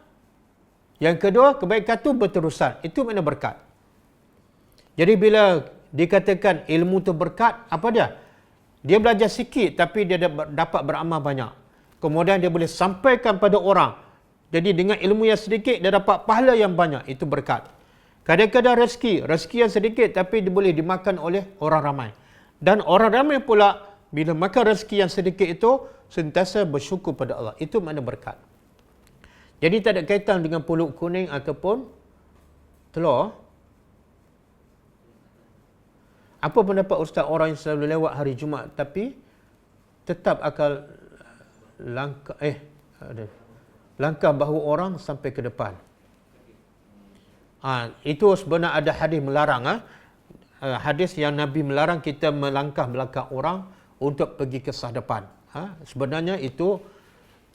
yang kedua kebaikan itu berterusan. Itu makna berkat. Jadi bila dikatakan ilmu itu berkat, apa dia? Dia belajar sikit tapi dia dapat beramal banyak. Kemudian dia boleh sampaikan pada orang. Jadi dengan ilmu yang sedikit dia dapat pahala yang banyak. Itu berkat. Kadang-kadang rezeki yang sedikit tapi dia boleh dimakan oleh orang ramai. Dan orang ramai pula bila makan rezeki yang sedikit itu sentiasa bersyukur pada Allah. Itu makna berkat. Jadi tak ada kaitan dengan pulut kuning ataupun telur. Apa pendapat Ustaz orang yang selalu lewat hari Jumaat tapi tetap akan langkah bahu orang sampai ke depan? Itu sebenarnya ada hadis melarang. Hadis yang Nabi melarang kita melangkah belakang orang untuk pergi ke sah depan. Sebenarnya itu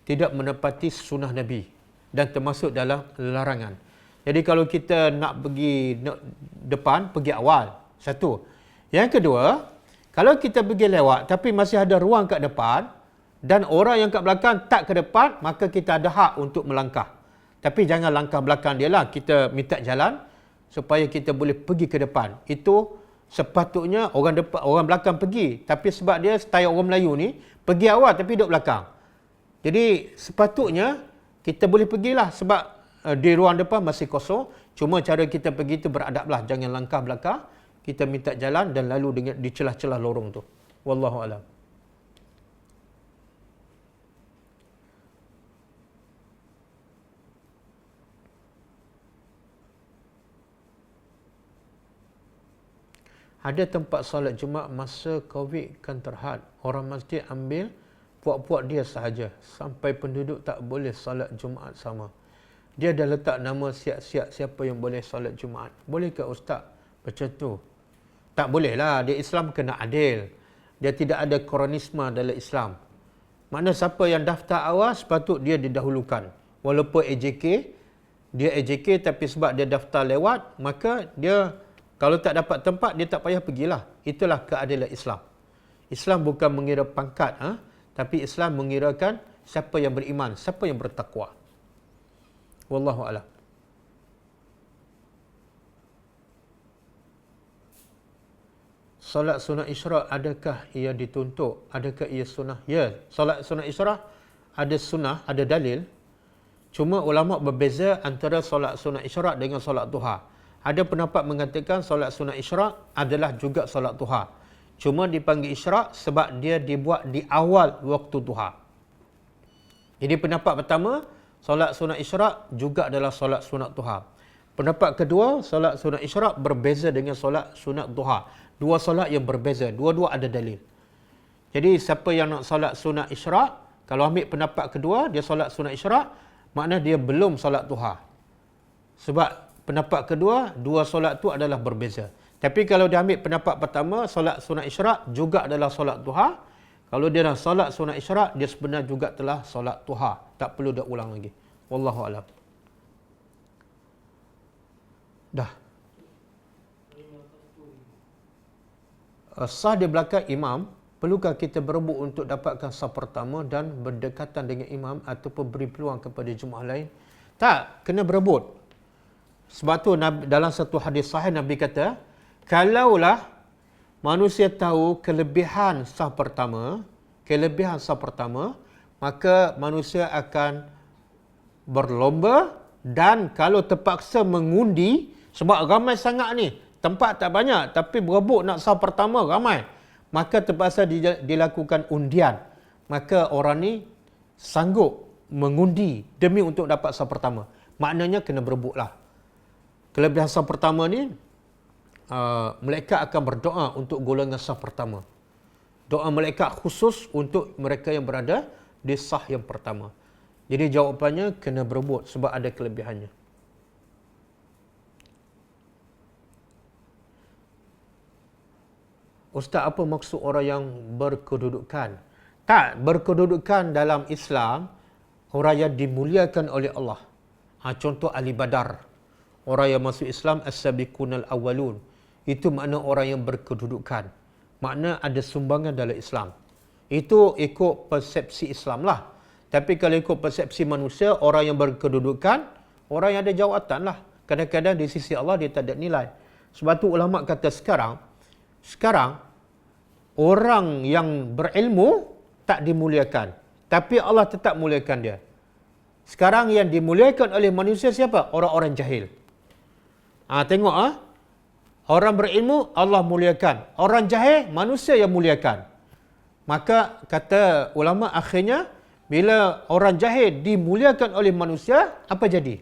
tidak menepati sunnah Nabi dan termasuk dalam larangan. Jadi kalau kita nak pergi depan, pergi awal. Satu. Yang kedua, kalau kita pergi lewat tapi masih ada ruang kat depan dan orang yang kat belakang tak ke depan, maka kita ada hak untuk melangkah. Tapi jangan langkah belakang dia lah. Kita minta jalan supaya kita boleh pergi ke depan. Itu sepatutnya orang belakang pergi. Tapi sebab dia style orang Melayu ni, pergi awal tapi duduk belakang. Jadi sepatutnya kita boleh pergilah sebab di ruang depan masih kosong. Cuma cara kita pergi itu beradablah. Jangan langkah belakang. Kita minta jalan dan lalu dengan di celah-celah lorong tu. Wallahu a'lam. Ada tempat solat Jumaat masa Covid kan terhad. Orang masjid ambil puak-puak dia sahaja. Sampai penduduk tak boleh solat Jumaat sama. Dia dah letak nama siap-siap siapa yang boleh solat Jumaat. Boleh ke Ustaz macam tu? Tak boleh lah. Dia Islam kena adil. Dia tidak ada kronisme dalam Islam. Makna siapa yang daftar awal sepatut dia didahulukan. Walaupun dia AJK tapi sebab dia daftar lewat, maka dia kalau tak dapat tempat, dia tak payah pergilah. Itulah keadilan Islam. Islam bukan mengira pangkat, tapi Islam mengirakan siapa yang beriman, siapa yang bertakwa. Wallahu a'lam. Solat sunat isyraq, adakah ia dituntut? Adakah ia sunnah? Ya, solat sunat isyraq ada sunnah, ada dalil. Cuma ulama berbeza antara solat sunat isyraq dengan solat duha. Ada pendapat mengatakan solat sunat isyraq adalah juga solat duha. Cuma dipanggil isyraq sebab dia dibuat di awal waktu duha. Jadi pendapat pertama, solat sunat isyraq juga adalah solat sunat duha. Pendapat kedua, solat sunat isyraq berbeza dengan solat sunat duha. Dua solat yang berbeza, dua-dua ada dalil. Jadi siapa yang nak solat sunat isyraq, kalau ambil pendapat kedua, dia solat sunat isyraq, makna dia belum solat duha. Sebab pendapat kedua, dua solat tu adalah berbeza. Tapi kalau dia ambil pendapat pertama, solat sunat isyraq juga adalah solat duha. Kalau dia dah solat sunat isyraq, dia sebenarnya juga telah solat duha. Tak perlu dia ulang lagi. Wallahu a'lam. Dah. Sah di belakang imam, perlukah kita berebut untuk dapatkan sah pertama dan berdekatan dengan imam ataupun beri peluang kepada jemaah lain? Tak, kena berebut. Sebab tu dalam satu hadis sahih Nabi kata, kalaulah manusia tahu kelebihan sah pertama, maka manusia akan berlomba dan kalau terpaksa mengundi, sebab ramai sangat ni, tempat tak banyak tapi berebut nak sah pertama ramai, maka terpaksa dilakukan undian. Maka orang ni sanggup mengundi demi untuk dapat sah pertama. Maknanya kena berebutlah. Kelebihan sah pertama ni, malaikat akan berdoa untuk golongan sah pertama. Doa malaikat khusus untuk mereka yang berada di sah yang pertama. Jadi jawapannya kena berebut sebab ada kelebihannya. Ustaz, apa maksud orang yang berkedudukan? Tak, berkedudukan dalam Islam, orang yang dimuliakan oleh Allah. Contoh ahli Badar. Orang yang masuk Islam, as-sabiqunal awwalun. Itu makna orang yang berkedudukan. Makna ada sumbangan dalam Islam. Itu ikut persepsi Islam lah. Tapi kalau ikut persepsi manusia, orang yang berkedudukan, orang yang ada jawatan lah. Kadang-kadang di sisi Allah dia tak ada nilai. Sebab tu ulama kata sekarang orang yang berilmu tak dimuliakan. Tapi Allah tetap muliakan dia. Sekarang yang dimuliakan oleh manusia siapa? Orang-orang jahil. Tengok orang berilmu Allah muliakan. Orang jahil manusia yang muliakan. Maka kata ulama akhirnya bila orang jahil dimuliakan oleh manusia, apa jadi?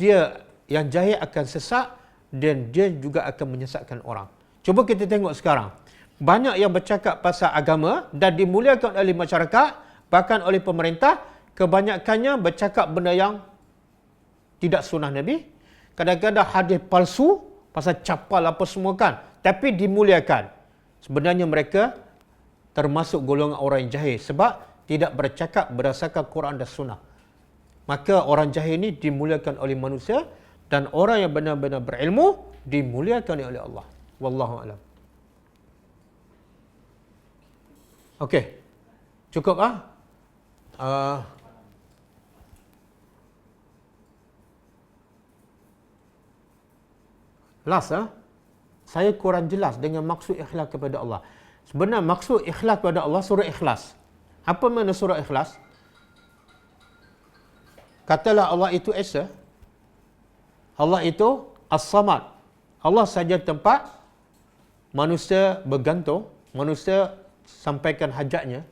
Dia yang jahil akan sesat dan dia juga akan menyesatkan orang. Cuba kita tengok sekarang. Banyak yang bercakap pasal agama dan dimuliakan oleh masyarakat, bahkan oleh pemerintah, kebanyakannya bercakap benda yang tidak sunnah Nabi. Kadang-kadang hadis palsu, pasal capal apa semua kan. Tapi dimuliakan. Sebenarnya mereka termasuk golongan orang yang jahil. Sebab tidak bercakap berdasarkan Quran dan Sunnah. Maka orang jahil ini dimuliakan oleh manusia dan orang yang benar-benar berilmu dimuliakan oleh Allah. Wallahu a'lam. Okey. Cukup last saya kurang jelas dengan maksud ikhlas kepada Allah. Sebenarnya maksud ikhlas kepada Allah surah Ikhlas. Apa makna surah Ikhlas? Katalah Allah itu Esa. Allah itu As-Samad. Allah saja tempat manusia bergantung, manusia sampaikan hajatnya.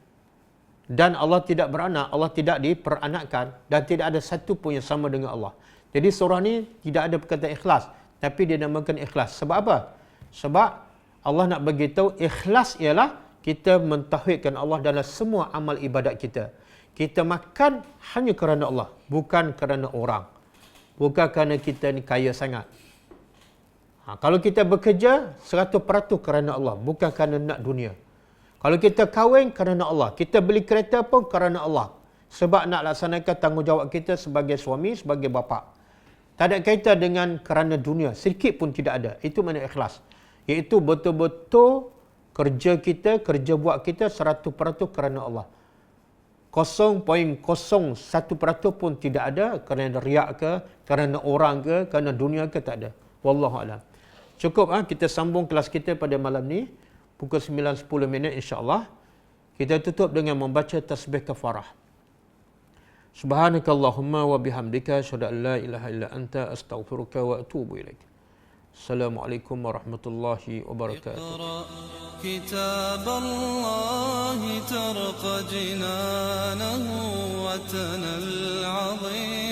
Dan Allah tidak beranak, Allah tidak diperanakkan dan tidak ada satu pun yang sama dengan Allah. Jadi surah ni tidak ada perkataan ikhlas, tapi dia namakan ikhlas. Sebab apa? Sebab Allah nak beritahu ikhlas ialah kita mentauhidkan Allah dalam semua amal ibadat kita. Kita makan hanya kerana Allah, bukan kerana orang. Bukan kerana kita ni kaya sangat. Kalau kita bekerja 100% kerana Allah, bukan kerana nak dunia. Kalau kita kahwin kerana Allah, kita beli kereta pun kerana Allah. Sebab nak laksanakan tanggungjawab kita sebagai suami, sebagai bapa. Tak ada kaitan dengan kerana dunia, sedikit pun tidak ada. Itu makna ikhlas. Iaitu betul-betul kerja kita, kerja buat kita 100% kerana Allah. 0.01% pun tidak ada kerana riak ke, kerana orang ke, kerana dunia ke, tak ada. Wallahu a'lam. Cukup kita sambung kelas kita pada malam ni pukul 9.10 insya-Allah. Kita tutup dengan membaca tasbih kafarah. Subhanakallahumma wa bihamdika asyhadu an la ilaha illa anta astaghfiruka wa atubu ilaik. Assalamualaikum warahmatullahi wabarakatuh. كتاب الله ترق جنانه وتنى العظيم